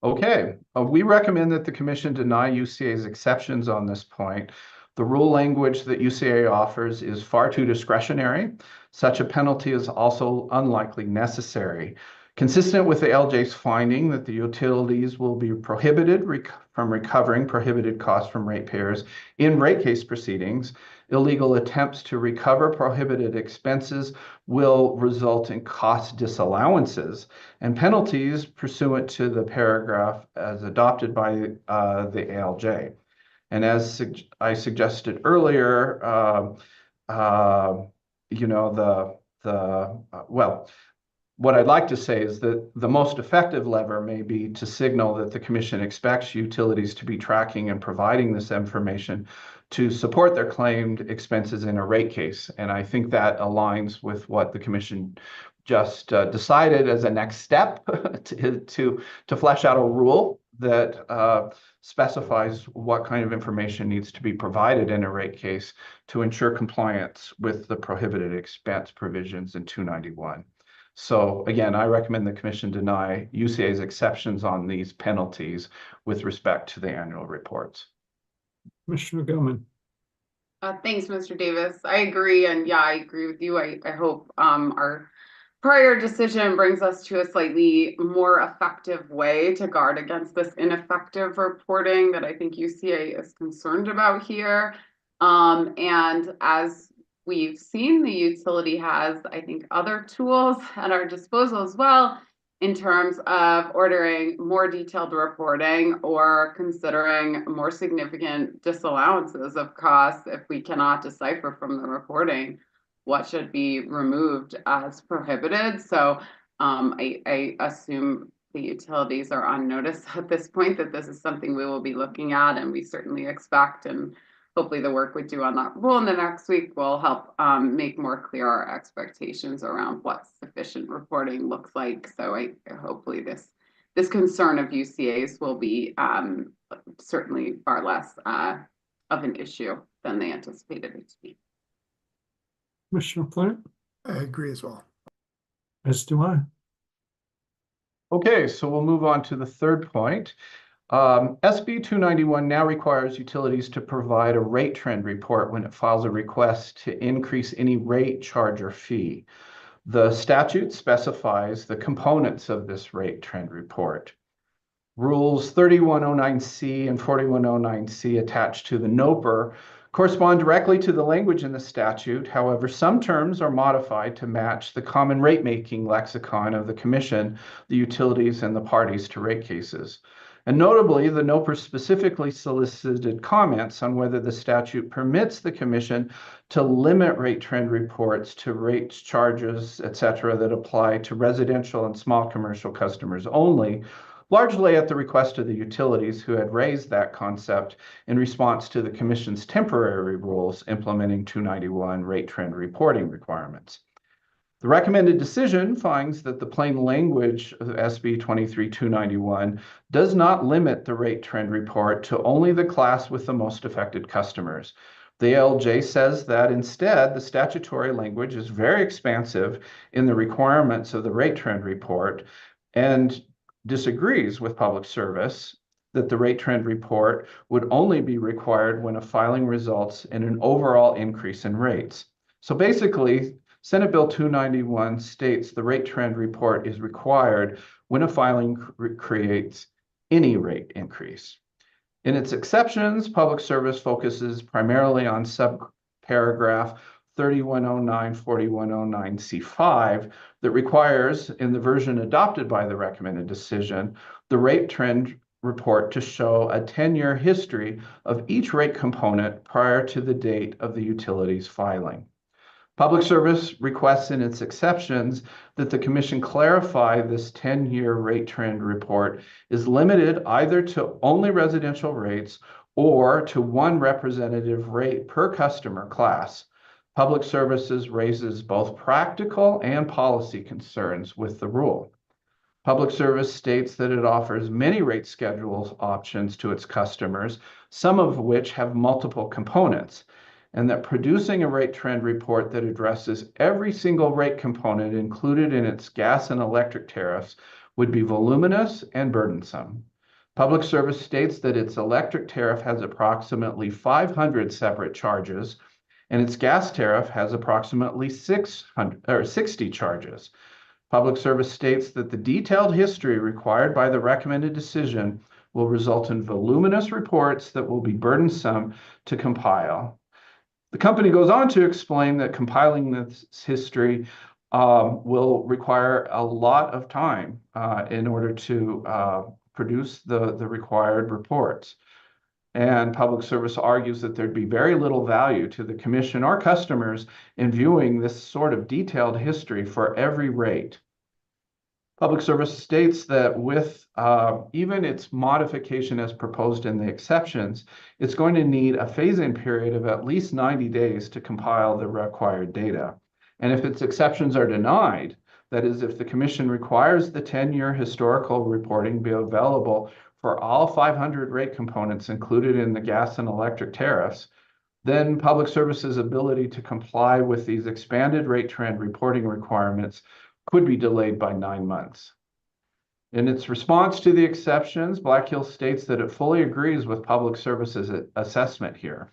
Okay, we recommend that the Commission deny UCA's exceptions on this point. The rule language that UCA offers is far too discretionary. Such a penalty is also unlikely necessary. Consistent with the LJ's finding that the utilities will be prohibited from recovering prohibited costs from ratepayers in rate case proceedings, illegal attempts to recover prohibited expenses will result in cost disallowances and penalties pursuant to the paragraph as adopted by the ALJ. And as I suggested earlier, what I'd like to say is that the most effective lever may be to signal that the Commission expects utilities to be tracking and providing this information to support their claimed expenses in a rate case. And I think that aligns with what the Commission just decided as a next step to flesh out a rule that specifies what kind of information needs to be provided in a rate case to ensure compliance with the prohibited expense provisions in 291. So again, I recommend the Commission deny UCA's exceptions on these penalties with respect to the annual reports. Commissioner Gilman. Thanks, Mr. Davis. I agree. And yeah, I agree with you. I hope our prior decision brings us to a slightly more effective way to guard against this ineffective reporting that I think UCA is concerned about here. And as we've seen, the utility has, I think, other tools at our disposal as well in terms of ordering more detailed reporting or considering more significant disallowances of costs if we cannot decipher from the reporting what should be removed as prohibited. So I assume the utilities are on notice at this point that this is something we will be looking at, and we certainly expect, and hopefully the work we do on that rule in the next week will help make more clear our expectations around what sufficient reporting looks like. So hopefully this concern of UCA's will be certainly far less of an issue than they anticipated it to be. Commissioner Flint. I agree as well. As do I. Okay, so we'll move on to the third point. SB 291 now requires utilities to provide a rate trend report when it files a request to increase any rate, charge, or fee. The statute specifies the components of this rate trend report. Rules 3109C and 4109C attached to the NOPR correspond directly to the language in the statute. However, some terms are modified to match the common rate-making lexicon of the Commission, the utilities, and the parties to rate cases. And notably, the NOPR specifically solicited comments on whether the statute permits the commission to limit rate trend reports to rates, charges, et cetera, that apply to residential and small commercial customers only, largely at the request of the utilities who had raised that concept in response to the commission's temporary rules implementing 291 rate trend reporting requirements. The recommended decision finds that the plain language of SB 23291 does not limit the rate trend report to only the class with the most affected customers. The ALJ says that instead, the statutory language is very expansive in the requirements of the rate trend report and disagrees with Public Service that the rate trend report would only be required when a filing results in an overall increase in rates. So basically, Senate Bill 291 states the rate trend report is required when a filing creates any rate increase. In its exceptions, Public Service focuses primarily on subparagraph 3109-4109C5 that requires, in the version adopted by the recommended decision, the rate trend report to show a 10-year history of each rate component prior to the date of the utility's filing. Public Service requests in its exceptions that the Commission clarify this 10-year rate trend report is limited either to only residential rates or to one representative rate per customer class. Public Services raises both practical and policy concerns with the rule. Public Service states that it offers many rate schedules options to its customers, some of which have multiple components, and that producing a rate trend report that addresses every single rate component included in its gas and electric tariffs would be voluminous and burdensome. Public Service states that its electric tariff has approximately 500 separate charges, and its gas tariff has approximately 60 charges. Public Service states that the detailed history required by the recommended decision will result in voluminous reports that will be burdensome to compile. The company goes on to explain that compiling this history will require a lot of time in order to produce the required reports. And Public Service argues that there'd be very little value to the Commission or customers in viewing this sort of detailed history for every rate. Public Service states that with even its modification as proposed in the exceptions, it's going to need a phase-in period of at least 90 days to compile the required data. And if its exceptions are denied, that is, if the Commission requires the 10-year historical reporting be available for all 500 rate components included in the gas and electric tariffs, then Public Service's ability to comply with these expanded rate trend reporting requirements could be delayed by 9 months. In its response to the exceptions, Black Hills states that it fully agrees with Public Service's assessment here.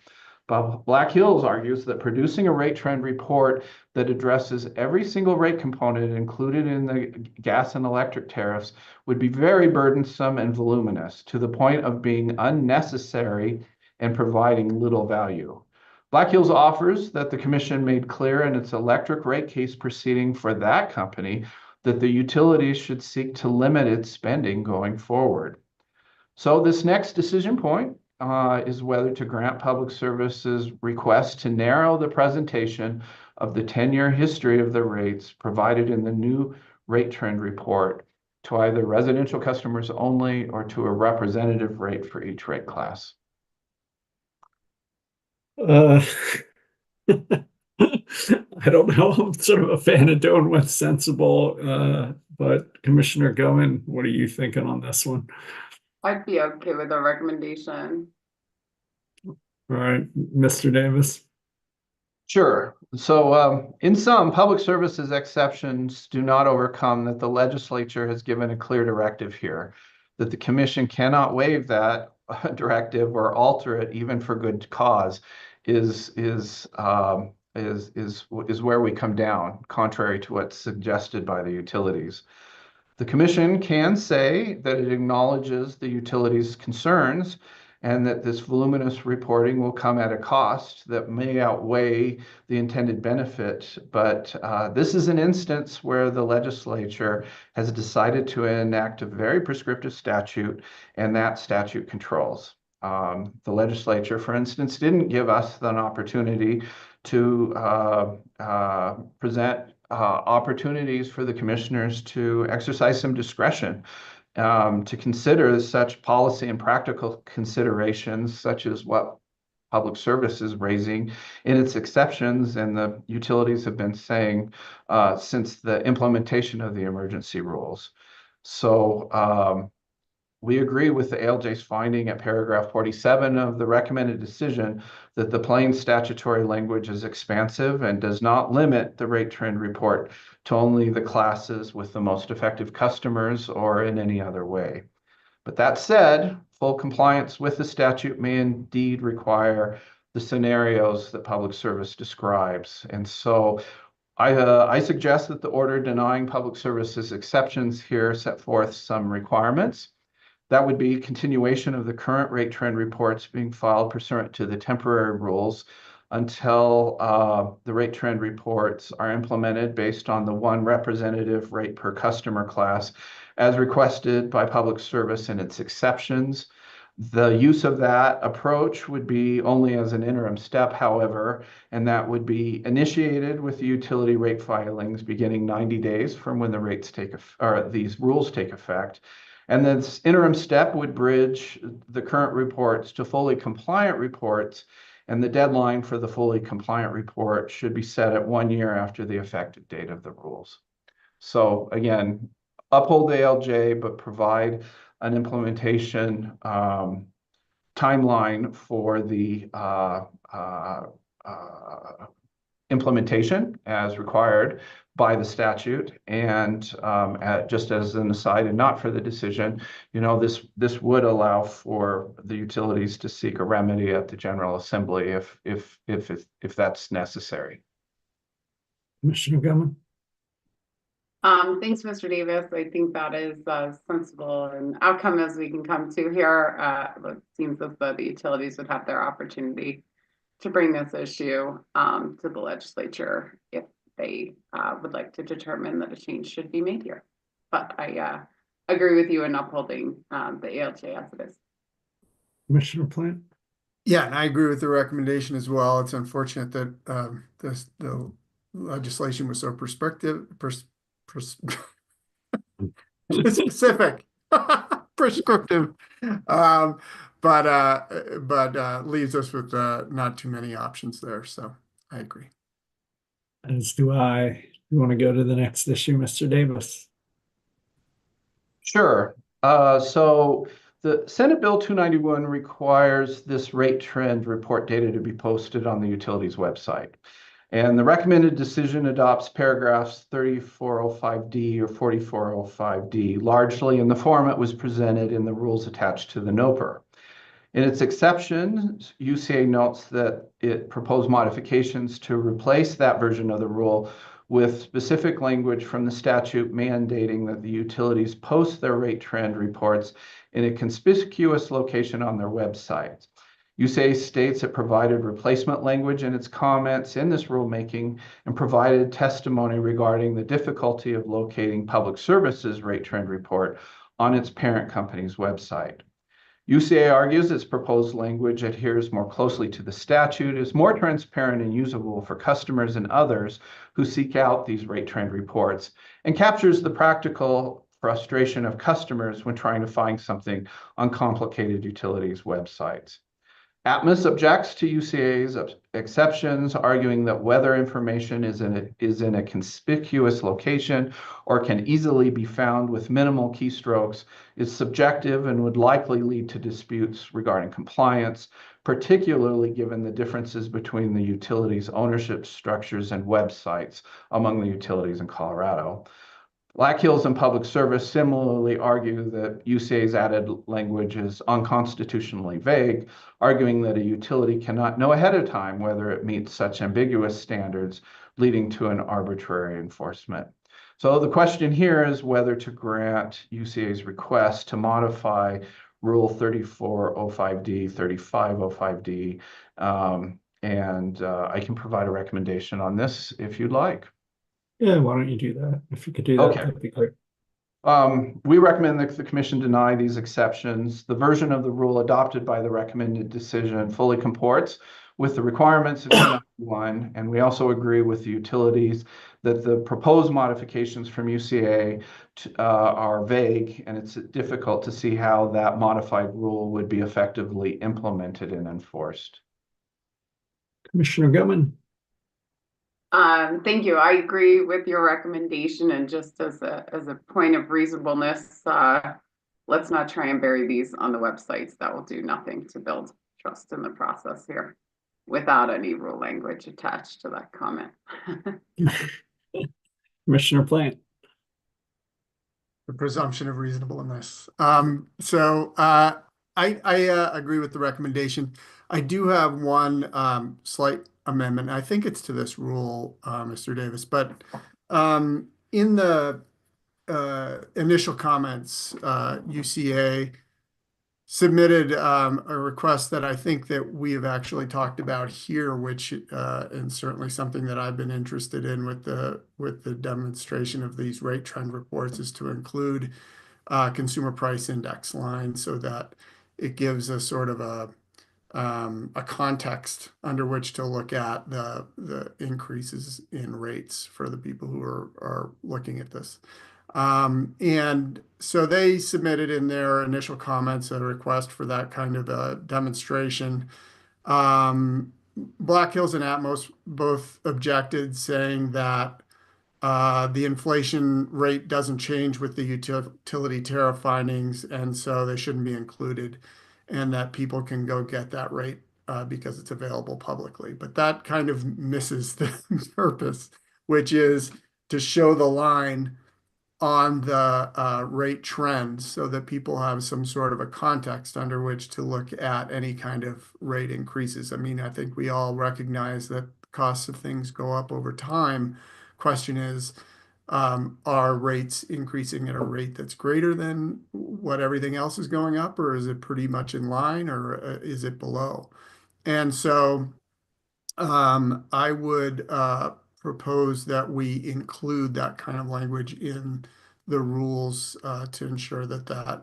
But Black Hills argues that producing a rate trend report that addresses every single rate component included in the gas and electric tariffs would be very burdensome and voluminous to the point of being unnecessary and providing little value. Black Hills offers that the Commission made clear in its electric rate case proceeding for that company that the utilities should seek to limit its spending going forward. So this next decision point is whether to grant Public Service's request to narrow the presentation of the 10-year history of the rates provided in the new rate trend report to either residential customers only or to a representative rate for each rate class. I don't know. I'm sort of a fan of doing what's sensible, but Commissioner Goen, what are you thinking on this one? I'd be okay with a recommendation. All right, Mr. Davis. Sure. So in sum, Public Service's exceptions do not overcome that the legislature has given a clear directive here, that the Commission cannot waive that directive or alter it even for good cause is where we come down, contrary to what's suggested by the utilities. The Commission can say that it acknowledges the utilities' concerns and that this voluminous reporting will come at a cost that may outweigh the intended benefit. But this is an instance where the legislature has decided to enact a very prescriptive statute, and that statute controls. The legislature, for instance, didn't give us an opportunity to present opportunities for the commissioners to exercise some discretion, to consider such policy and practical considerations, such as what public service is raising in its exceptions, and the utilities have been saying since the implementation of the emergency rules. So we agree with the ALJ's finding at paragraph 47 of the recommended decision that the plain statutory language is expansive and does not limit the rate trend report to only the classes with the most effective customers or in any other way. But that said, full compliance with the statute may indeed require the scenarios that public service describes. And so I suggest that the order denying public services exceptions here set forth some requirements. That would be continuation of the current rate trend reports being filed pursuant to the temporary rules until the rate trend reports are implemented based on the one representative rate per customer class as requested by public service and its exceptions. The use of that approach would be only as an interim step, however, and that would be initiated with the utility rate filings beginning 90 days from when the rates these rules take effect. And this interim step would bridge the current reports to fully compliant reports, and the deadline for the fully compliant report should be set at 1 year after the effective date of the rules. So again, uphold the ALJ, but provide an implementation timeline for the implementation as required by the statute. And just as an aside and not for the decision, this would allow for the utilities to seek a remedy at the General Assembly if that's necessary. Commissioner Gilman. Thanks, Mr. Davis. I think that is sensible and outcome as we can come to here. It seems as though the utilities would have their opportunity to bring this issue to the legislature if they would like to determine that a change should be made here. But I agree with you in upholding the ALJ as it is. Commissioner Plant? Yeah, and I agree with the recommendation as well. It's unfortunate that the legislation was so specific, prescriptive, but leaves us with not too many options there. So I agree. As do I. You want to go to the next issue, Mr. Davis? Sure. So the Senate Bill 291 requires this rate trend report data to be posted on the utilities website. And the recommended decision adopts paragraphs 3405D or 4405D, largely in the form it was presented in the rules attached to the NOPR. In its exceptions, UCA notes that it proposed modifications to replace that version of the rule with specific language from the statute mandating that the utilities post their rate trend reports in a conspicuous location on their websites. UCA states it provided replacement language in its comments in this rulemaking and provided testimony regarding the difficulty of locating public services rate trend report on its parent company's website. UCA argues its proposed language adheres more closely to the statute, is more transparent and usable for customers and others who seek out these rate trend reports, and captures the practical frustration of customers when trying to find something on complicated utilities websites. Atmos objects to UCA's exceptions, arguing that whether information is in a conspicuous location or can easily be found with minimal keystrokes is subjective and would likely lead to disputes regarding compliance, particularly given the differences between the utilities' ownership structures and websites among the utilities in Colorado. Black Hills and Public Service similarly argue that UCA's added language is unconstitutionally vague, arguing that a utility cannot know ahead of time whether it meets such ambiguous standards, leading to an arbitrary enforcement. So the question here is whether to grant UCA's request to modify Rule 3405D, 3505D. I can provide a recommendation on this if you'd like. Yeah, why don't you do that? If you could do that, Okay. that'd be great. We recommend that the commission deny these exceptions. The version of the rule adopted by the recommended decision fully comports with the requirements of 291, and we also agree with the utilities that the proposed modifications from UCA are vague, and it's difficult to see how that modified rule would be effectively implemented and enforced. Commissioner Gilman. Thank you. I agree with your recommendation, and just as a point of reasonableness, let's not try and bury these on the websites. That will do nothing to build trust in the process here without any rule language attached to that comment. Commissioner Plant. The presumption of reasonableness. I agree with the recommendation. I do have one slight amendment. I think it's to this rule, Mr. Davis, but in the initial comments, UCA submitted a request that I think that we have actually talked about here, which and certainly something that I've been interested in with the demonstration of these rate trend reports, is to include consumer price index line, so that it gives a sort of a context under which to look at the increases in rates for the people who are looking at this. And so they submitted in their initial comments a request for that kind of a demonstration. Black Hills and Atmos both objected, saying that the inflation rate doesn't change with the utility tariff findings, and so they shouldn't be included, and that people can go get that rate because it's available publicly. But that kind of misses the purpose, which is to show the line on the rate trends, so that people have some sort of a context under which to look at any kind of rate increases. I mean, I think we all recognize that costs of things go up over time. Question is, are rates increasing at a rate that's greater than what everything else is going up, or is it pretty much in line, or is it below? And so I would propose that we include that kind of language in the rules to ensure that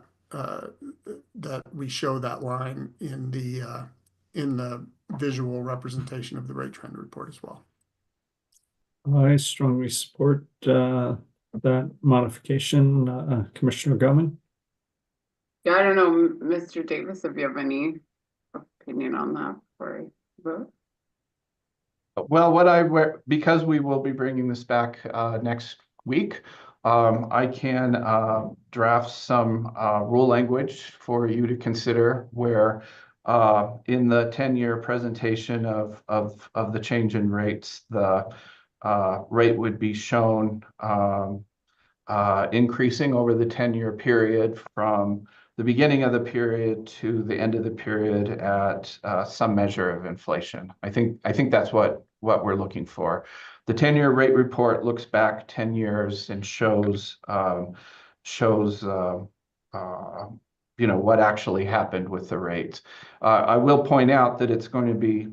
we show that line in the visual representation of the rate trend report as well. I strongly support that modification. Commissioner Gilman. Yeah, I don't know, Mr. Davis, if you have any opinion on that before I vote. Well, because we will be bringing this back next week, I can draft some rule language for you to consider, where in the 10-year presentation of the change in rates, the rate would be shown increasing over the 10-year period from the beginning of the period to the end of the period at some measure of inflation. I think that's what we're looking for. The 10-year rate report looks back 10 years and shows what actually happened with the rates. I will point out that it's going to be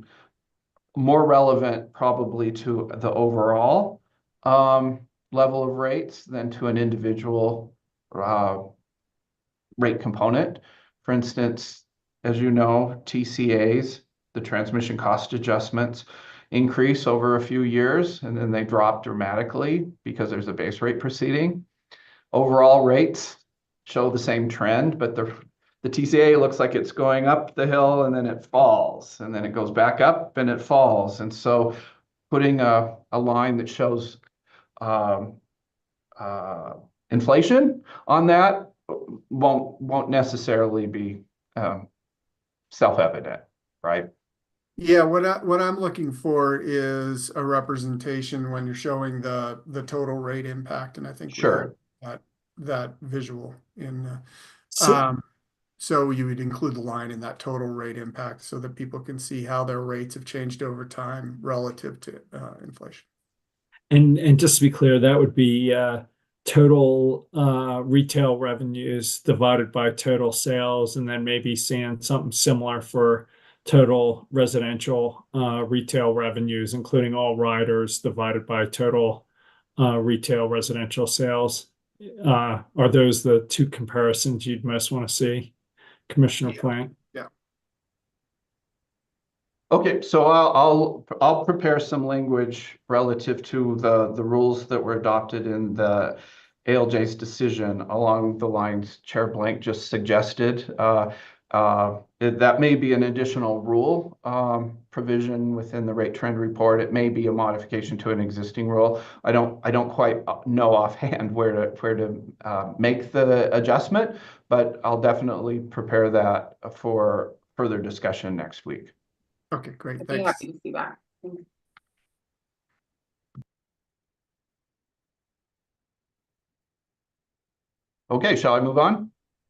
more relevant probably to the overall level of rates than to an individual rate component. For instance, as you know, TCAs, the transmission cost adjustments, increase over a few years, and then they drop dramatically because there's a base rate proceeding. Overall rates show the same trend, but the TCA looks like it's going up the hill, and then it falls, and then it goes back up and it falls. And so putting a line that shows inflation on that won't necessarily be self-evident, right? Yeah, what I'm looking for is a representation when you're showing the total rate impact, and I think sure we have that visual in. So, So you would include the line in that total rate impact, so that people can see how their rates have changed over time relative to inflation. and just to be clear, that would be total retail revenues divided by total sales, and then maybe seeing something similar for total residential retail revenues, including all riders divided by total retail residential sales. Are those the two comparisons you'd most want to see, Commissioner Plant? Yeah. Okay, so I'll prepare some language relative to the rules that were adopted in the ALJ's decision along the lines Chair Blank just suggested. That may be an additional rule provision within the rate trend report. It may be a modification to an existing rule. I don't quite know offhand where to make the adjustment, but I'll definitely prepare that for further discussion next week. Okay, great. I'd be Thanks. happy to see that. Thanks. Okay, shall I move on?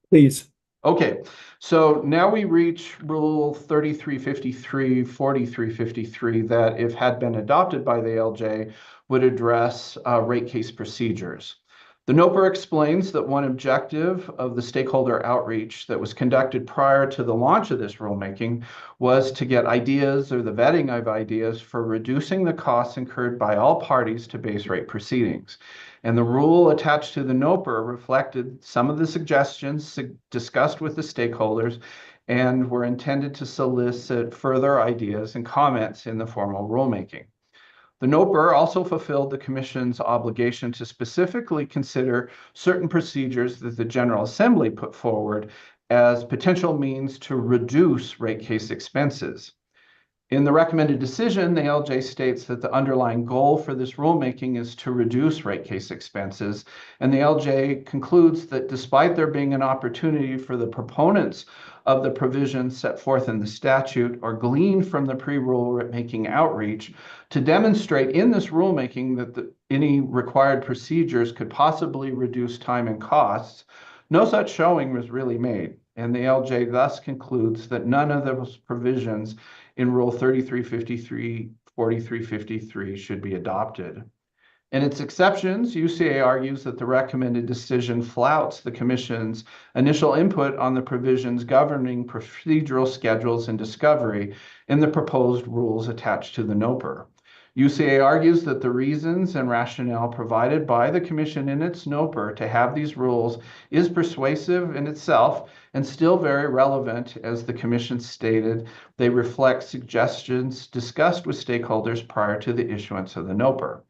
Please. Okay, so now we reach Rule 3353, 4353, that if had been adopted by the ALJ, would address rate case procedures. The NOPR explains that one objective of the stakeholder outreach that was conducted prior to the launch of this rulemaking was to get ideas or the vetting of ideas for reducing the costs incurred by all parties to base rate proceedings. And the rule attached to the NOPR reflected some of the suggestions discussed with the stakeholders and were intended to solicit further ideas and comments in the formal rulemaking. The NOPR also fulfilled the Commission's obligation to specifically consider certain procedures that the General Assembly put forward as potential means to reduce rate case expenses. In the recommended decision, the ALJ states that the underlying goal for this rulemaking is to reduce rate case expenses, and the ALJ concludes that despite there being an opportunity for the proponents of the provisions set forth in the statute or gleaned from the pre-rulemaking outreach to demonstrate in this rulemaking that any required procedures could possibly reduce time and costs, no such showing was really made, and the ALJ thus concludes that none of those provisions in Rule 3353, 4353 should be adopted. In its exceptions, UCA argues that the recommended decision flouts the Commission's initial input on the provisions governing procedural schedules and discovery in the proposed rules attached to the NOPR. UCA argues that the reasons and rationale provided by the Commission in its NOPR to have these rules is persuasive in itself and still very relevant. As the Commission stated, they reflect suggestions discussed with stakeholders prior to the issuance of the NOPR.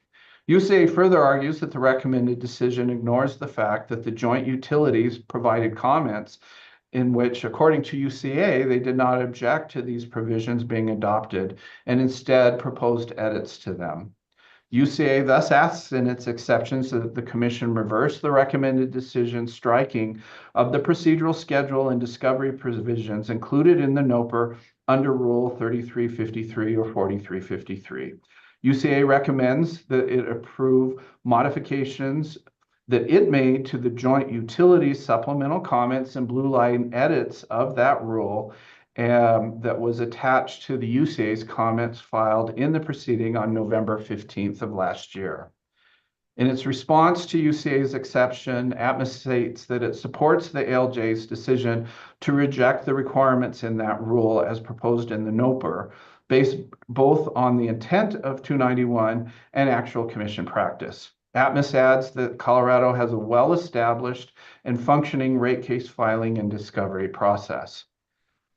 UCA further argues that the recommended decision ignores the fact that the joint utilities provided comments in which, according to UCA, they did not object to these provisions being adopted and instead proposed edits to them. UCA thus asks in its exceptions that the Commission reverse the recommended decision striking of the procedural schedule and discovery provisions included in the NOPR under Rule 3353 or 4353. UCA recommends that it approve modifications that it made to the joint utilities supplemental comments and blue line edits of that rule that was attached to the UCA's comments filed in the proceeding on November 15th of last year. In its response to UCA's exception, ATMOS states that it supports the ALJ's decision to reject the requirements in that rule as proposed in the NOPR, based both on the intent of 291 and actual Commission practice. ATMOS adds that Colorado has a well-established and functioning rate case filing and discovery process.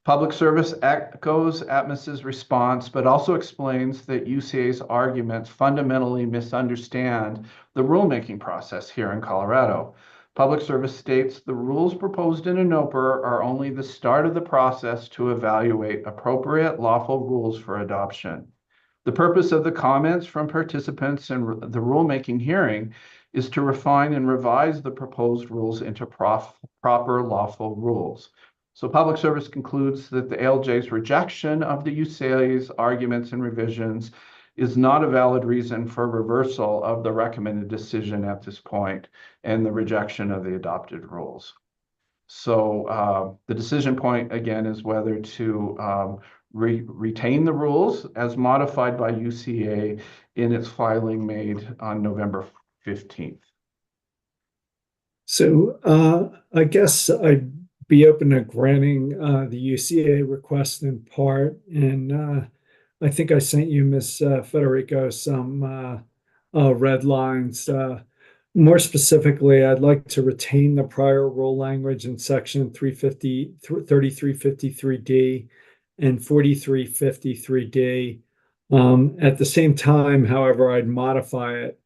Public Service echoes ATMOS's response, but also explains that UCA's arguments fundamentally misunderstand the rulemaking process here in Colorado. Public Service states the rules proposed in a NOPR are only the start of the process to evaluate appropriate lawful rules for adoption. The purpose of the comments from participants in the rulemaking hearing is to refine and revise the proposed rules into proper lawful rules. So Public Service concludes that the ALJ's rejection of the UCA's arguments and revisions is not a valid reason for reversal of the recommended decision at this point and the rejection of the adopted rules. So the decision point again is whether to retain the rules as modified by UCA in its filing made on November 15th. So I guess I'd be open to granting the UCA request in part. And I think I sent you, Ms. Federico, some red lines. More specifically, I'd like to retain the prior rule language in section 3353D and 4353D. At the same time, however, I'd modify it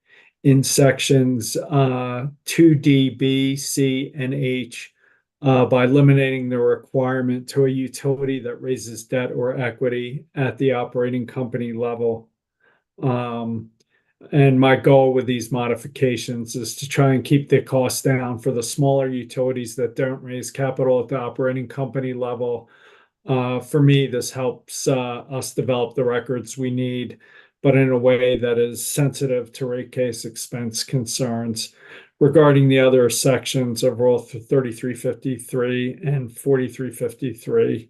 in sections 2D, B, C, and H by eliminating the requirement to a utility that raises debt or equity at the operating company level. And my goal with these modifications is to try and keep the costs down for the smaller utilities that don't raise capital at the operating company level. For me, this helps us develop the records we need, but in a way that is sensitive to rate case expense concerns. Regarding the other sections of Rule 3353 and 4353,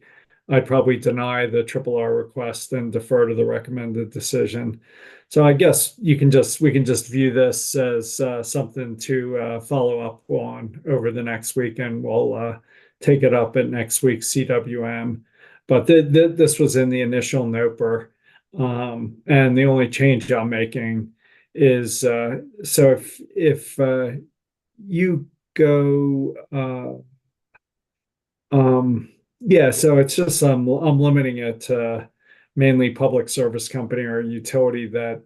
I'd probably deny the RRR request and defer to the recommended decision. So I guess we can just view this as something to follow up on over the next week, and we'll take it up at next week's CWM. But this was in the initial NOPR, and the only change I'm making is so if you go yeah, so it's just I'm limiting it to mainly public service company or utility that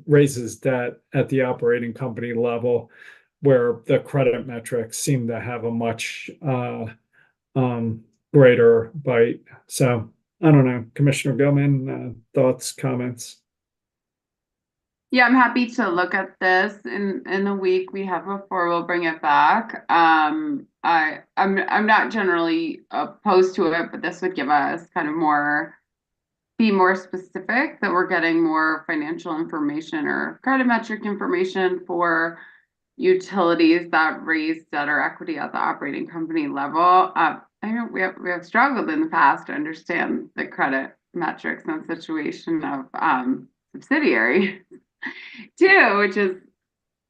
raises debt at the operating company level, where the credit metrics seem to have a much greater bite. So I don't know, Commissioner Gilman, thoughts, comments? Yeah, I'm happy to look at this in the week we have before we'll bring it back. I'm not generally opposed to it, but this would give us kind of be more specific that we're getting more financial information or credit metric information for utilities that raise debt or equity at the operating company level. I know we have struggled in the past to understand the credit metrics and situation of subsidiary too, which is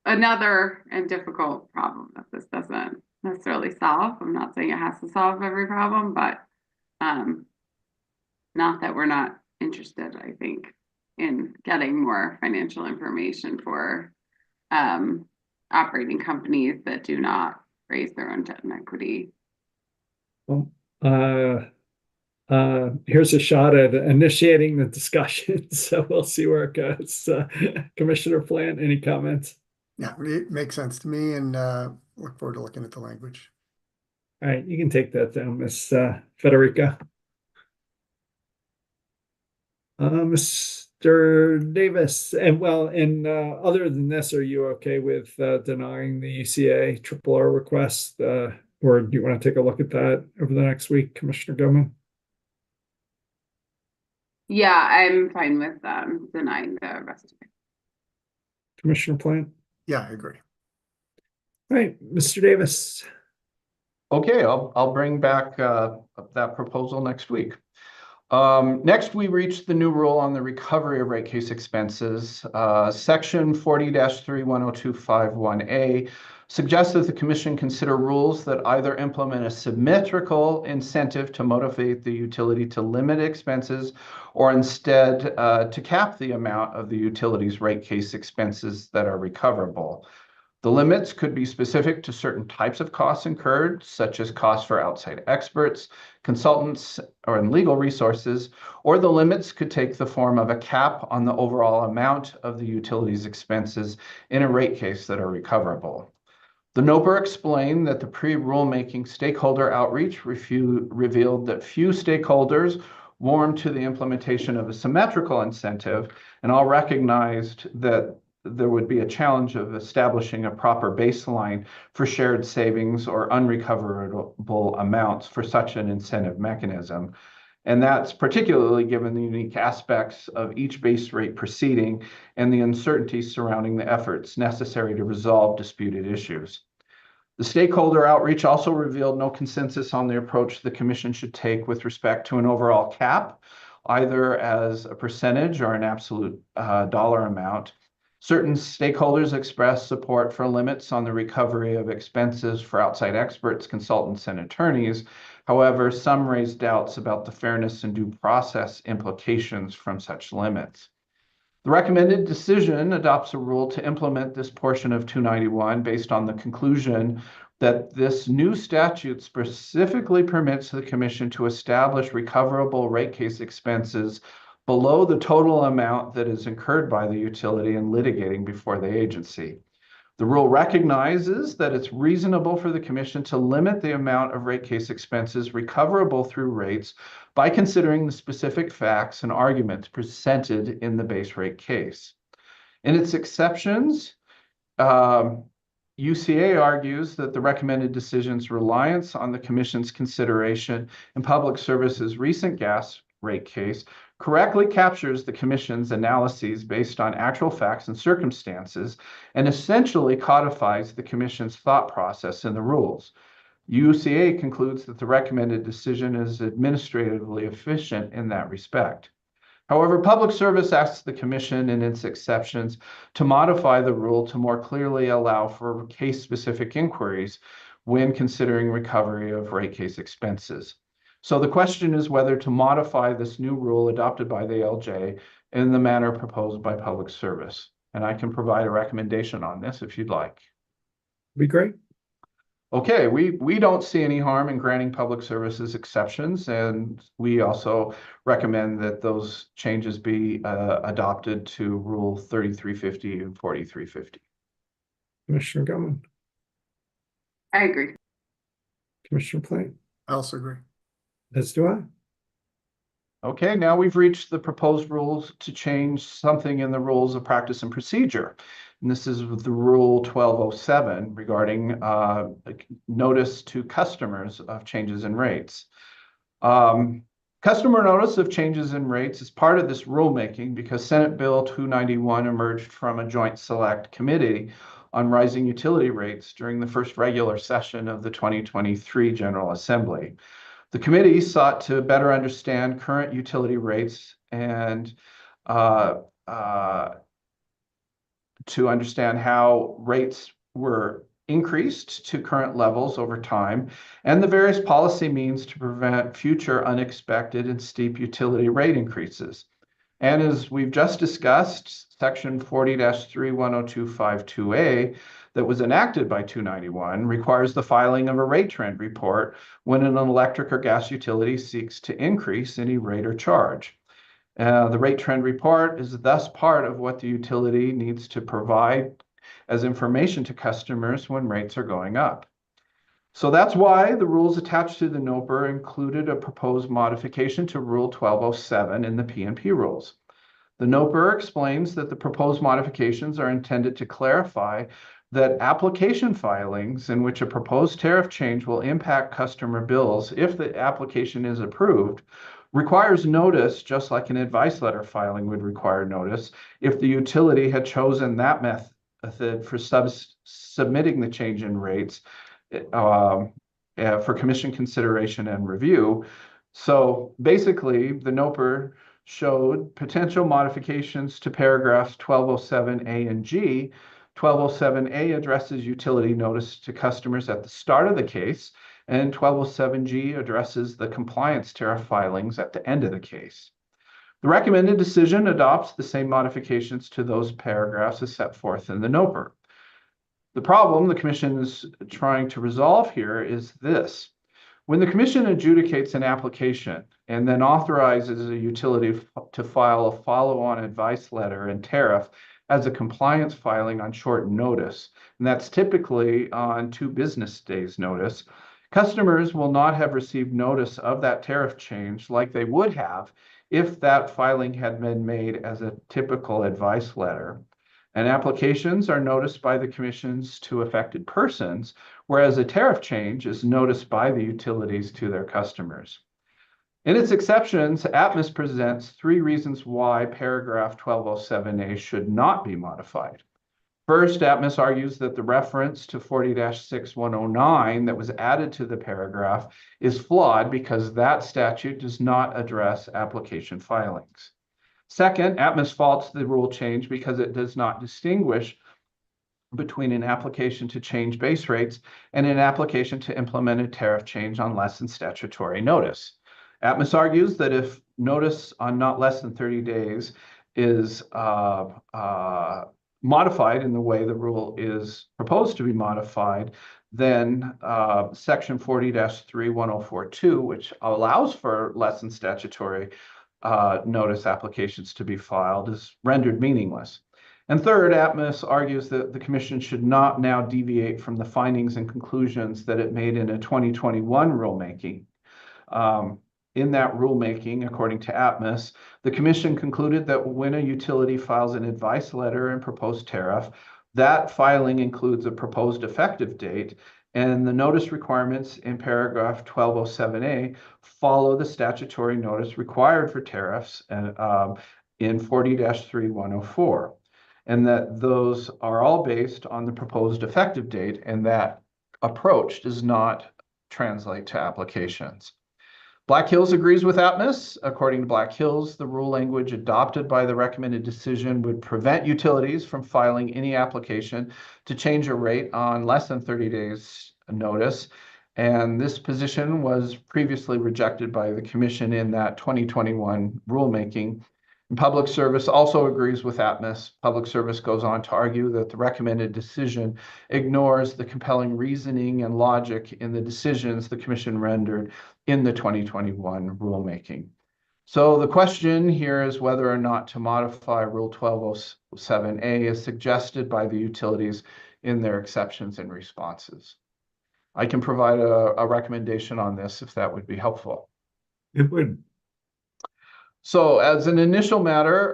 another and difficult problem that this doesn't necessarily solve. I'm not saying it has to solve every problem, but not that we're not interested, I think, in getting more financial information for operating companies that do not raise their own debt and equity. Well, here's a shot at initiating the discussion, so we'll see where it goes. Commissioner Plant, any comments? Yeah, it makes sense to me, and look forward to looking at the language. All right, you can take that down, Ms. Federica. Mr. Davis, and other than this, are you okay with denying the UCA RRR request, or do you want to take a look at that over the next week, Commissioner Gilman? Yeah, I'm fine with denying the rest of it. Commissioner Plant? Yeah, I agree. All right, Mr. Davis. Okay, I'll bring back that proposal next week. Next, we reached the new rule on the recovery of rate case expenses. Section 40-310251A suggests that the Commission consider rules that either implement a symmetrical incentive to motivate the utility to limit expenses, or instead to cap the amount of the utility's rate case expenses that are recoverable. The limits could be specific to certain types of costs incurred, such as costs for outside experts, consultants, or in legal resources, or the limits could take the form of a cap on the overall amount of the utility's expenses in a rate case that are recoverable. The NOPR explained that the pre-rulemaking stakeholder outreach revealed that few stakeholders warmed to the implementation of a symmetrical incentive, and all recognized that there would be a challenge of establishing a proper baseline for shared savings or unrecoverable amounts for such an incentive mechanism. And that's particularly given the unique aspects of each base rate proceeding and the uncertainty surrounding the efforts necessary to resolve disputed issues. The stakeholder outreach also revealed no consensus on the approach the Commission should take with respect to an overall cap, either as a percentage or an absolute dollar amount. Certain stakeholders expressed support for limits on the recovery of expenses for outside experts, consultants, and attorneys. However, some raised doubts about the fairness and due process implications from such limits. The recommended decision adopts a rule to implement this portion of 291 based on the conclusion that this new statute specifically permits the Commission to establish recoverable rate case expenses below the total amount that is incurred by the utility in litigating before the agency. The rule recognizes that it's reasonable for the Commission to limit the amount of rate case expenses recoverable through rates by considering the specific facts and arguments presented in the base rate case. In its exceptions, UCA argues that the recommended decision's reliance on the Commission's consideration in Public Service's recent gas rate case correctly captures the Commission's analyses based on actual facts and circumstances and essentially codifies the Commission's thought process in the rules. UCA concludes that the recommended decision is administratively efficient in that respect. However, Public Service asks the Commission in its exceptions to modify the rule to more clearly allow for case-specific inquiries when considering recovery of rate case expenses. So the question is whether to modify this new rule adopted by the ALJ in the manner proposed by Public Service. And I can provide a recommendation on this if you'd like. Be great. Okay, we don't see any harm in granting Public Services exceptions, and we also recommend that those changes be adopted to Rule 3350 and 4350. Commissioner Gutman. I agree. Commissioner Plank. I also agree. As do I. Okay, now we've reached the proposed rules to change something in the rules of practice and procedure. And this is the Rule 1207 regarding notice to customers of changes in rates. Customer notice of changes in rates is part of this rulemaking because Senate Bill 291 emerged from a joint select committee on rising utility rates during the first regular session of the 2023 General Assembly. The committee sought to better understand current utility rates and to understand how rates were increased to current levels over time and the various policy means to prevent future unexpected and steep utility rate increases. And as we've just discussed, Section 40-31025-2A that was enacted by 291 requires the filing of a rate trend report when an electric or gas utility seeks to increase any rate or charge. The rate trend report is thus part of what the utility needs to provide as information to customers when rates are going up. So that's why the rules attached to the NOPR included a proposed modification to Rule 1207 in the P&P rules. The NOPR explains that the proposed modifications are intended to clarify that application filings in which a proposed tariff change will impact customer bills if the application is approved requires notice, just like an advice letter filing would require notice if the utility had chosen that method for submitting the change in rates for commission consideration and review. So basically, the NOPR showed potential modifications to paragraphs 1207A and G. 1207A addresses utility notice to customers at the start of the case, and 1207G addresses the compliance tariff filings at the end of the case. The recommended decision adopts the same modifications to those paragraphs as set forth in the NOPR. The problem the Commission is trying to resolve here is this. When the Commission adjudicates an application and then authorizes a utility to file a follow-on advice letter and tariff as a compliance filing on short notice, and that's typically on 2 business days notice, customers will not have received notice of that tariff change like they would have if that filing had been made as a typical advice letter. And applications are noticed by the commissions to affected persons, whereas a tariff change is noticed by the utilities to their customers. In its exceptions, ATMOS presents 3 reasons why paragraph 1207A should not be modified. First, ATMOS argues that the reference to 40-6109 that was added to the paragraph is flawed because that statute does not address application filings. Second, Atmos faults the rule change because it does not distinguish between an application to change base rates and an application to implement a tariff change on less than statutory notice. Atmos argues that if notice on not less than 30 days is modified in the way the rule is proposed to be modified, then Section 40-31042, which allows for less than statutory notice applications to be filed, is rendered meaningless. And third, Atmos argues that the Commission should not now deviate from the findings and conclusions that it made in a 2021 rulemaking. In that rulemaking, according to Atmos, the Commission concluded that when a utility files an advice letter and proposed tariff, that filing includes a proposed effective date, and the notice requirements in paragraph 1207A follow the statutory notice required for tariffs in 40-3104. And that those are all based on the proposed effective date, and that approach does not translate to applications. Black Hills agrees with Atmos. According to Black Hills, the rule language adopted by the recommended decision would prevent utilities from filing any application to change a rate on less than 30 days notice. And this position was previously rejected by the Commission in that 2021 rulemaking. And Public Service also agrees with Atmos. Public Service goes on to argue that the recommended decision ignores the compelling reasoning and logic in the decisions the Commission rendered in the 2021 rulemaking. So the question here is whether or not to modify Rule 1207A as suggested by the utilities in their exceptions and responses. I can provide a recommendation on this if that would be helpful. It would. So as an initial matter,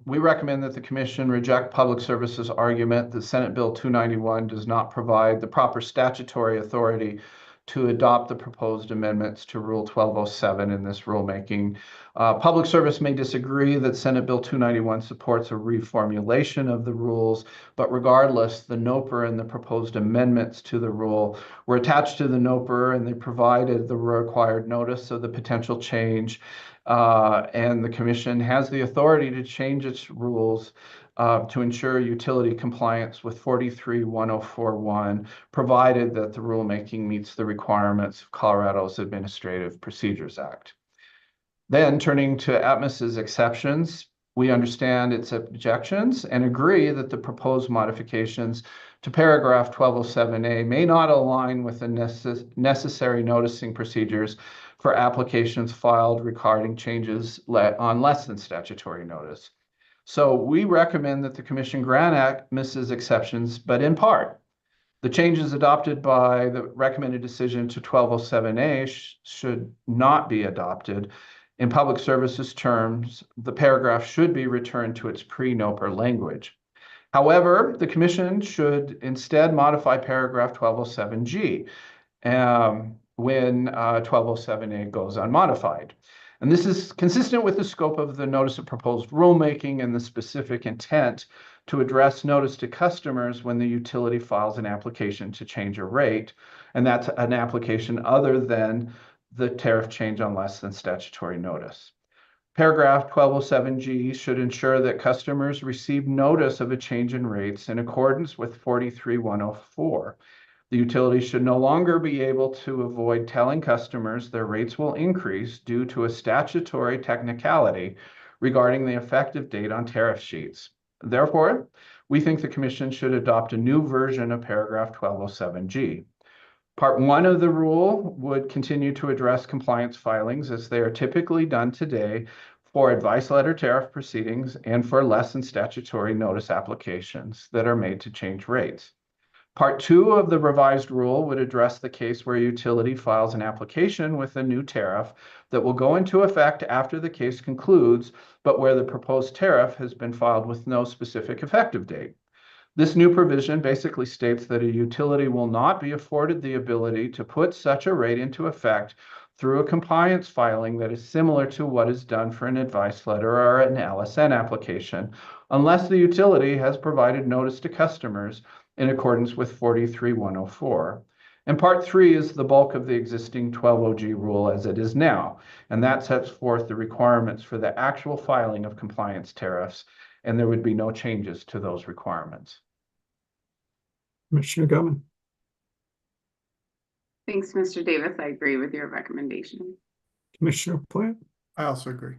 we recommend that the Commission reject Public Service's argument that Senate Bill 291 does not provide the proper statutory authority to adopt the proposed amendments to Rule 1207 in this rulemaking. Public Service may disagree that Senate Bill 291 supports a reformulation of the rules, but regardless, the NOPR and the proposed amendments to the rule were attached to the NOPR, and they provided the required notice of the potential change. And the Commission has the authority to change its rules to ensure utility compliance with 43-1041, provided that the rulemaking meets the requirements of Colorado's Administrative Procedures Act. Then turning to Atmos's exceptions, we understand its objections and agree that the proposed modifications to paragraph 1207A may not align with the necessary noticing procedures for applications filed regarding changes on less than statutory notice. So we recommend that the Commission grant Atmos's exceptions, but in part. The changes adopted by the recommended decision to 1207A should not be adopted. In Public Services terms, the paragraph should be returned to its pre-NOPR language. However, the Commission should instead modify paragraph 1207G when 1207A goes unmodified. And this is consistent with the scope of the Notice of Proposed Rulemaking and the specific intent to address notice to customers when the utility files an application to change a rate, and that's an application other than the tariff change on less than statutory notice. Paragraph 1207G should ensure that customers receive notice of a change in rates in accordance with 43-104. The utility should no longer be able to avoid telling customers their rates will increase due to a statutory technicality regarding the effective date on tariff sheets. Therefore, we think the Commission should adopt a new version of paragraph 1207G. Part 1 of the rule would continue to address compliance filings as they are typically done today for advice letter tariff proceedings and for less than statutory notice applications that are made to change rates. Part 2 of the revised rule would address the case where a utility files an application with a new tariff that will go into effect after the case concludes, but where the proposed tariff has been filed with no specific effective date. This new provision basically states that a utility will not be afforded the ability to put such a rate into effect through a compliance filing that is similar to what is done for an advice letter or an LSN application, unless the utility has provided notice to customers in accordance with 43-104. And part 3 is the bulk of the existing 12OG rule as it is now, and that sets forth the requirements for the actual filing of compliance tariffs, and there would be no changes to those requirements. Commissioner Goodman. Thanks, Mr. Davis. I agree with your recommendation. Commissioner Plant. I also agree.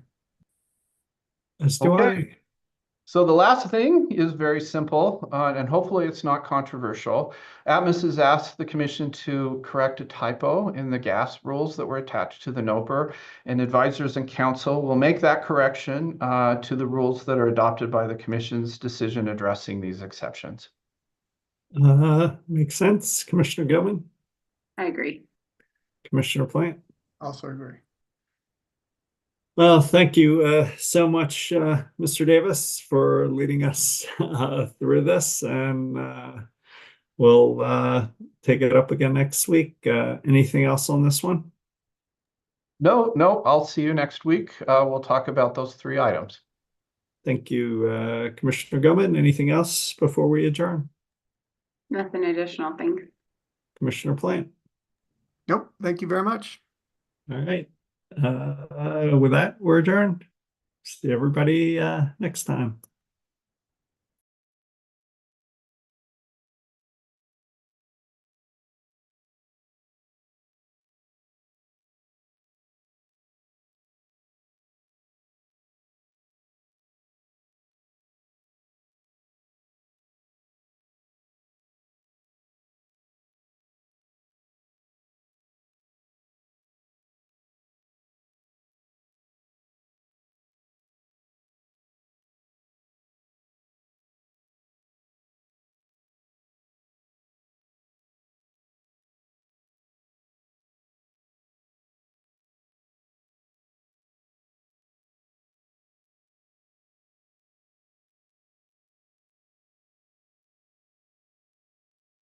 As do Okay. So the last thing is very simple, and hopefully it's not controversial. Atmos has asked the commission to correct a typo in the gas rules that were attached to the NOPR, and advisors and council will make that correction to the rules that are adopted by the commission's decision addressing these exceptions. Makes sense. Commissioner Gilman. I agree. Commissioner Plant. Also agree. Well, thank you so much, Mr. Davis, for leading us through this, and we'll take it up again next week. Anything else on this one? No, I'll see you next week. We'll talk about those 3 items. Thank you, Commissioner Gilman. Anything else before we adjourn? Nothing additional. Thanks. Commissioner Plant. Nope. Thank you very much. All right. With that, we're adjourned. See everybody next time.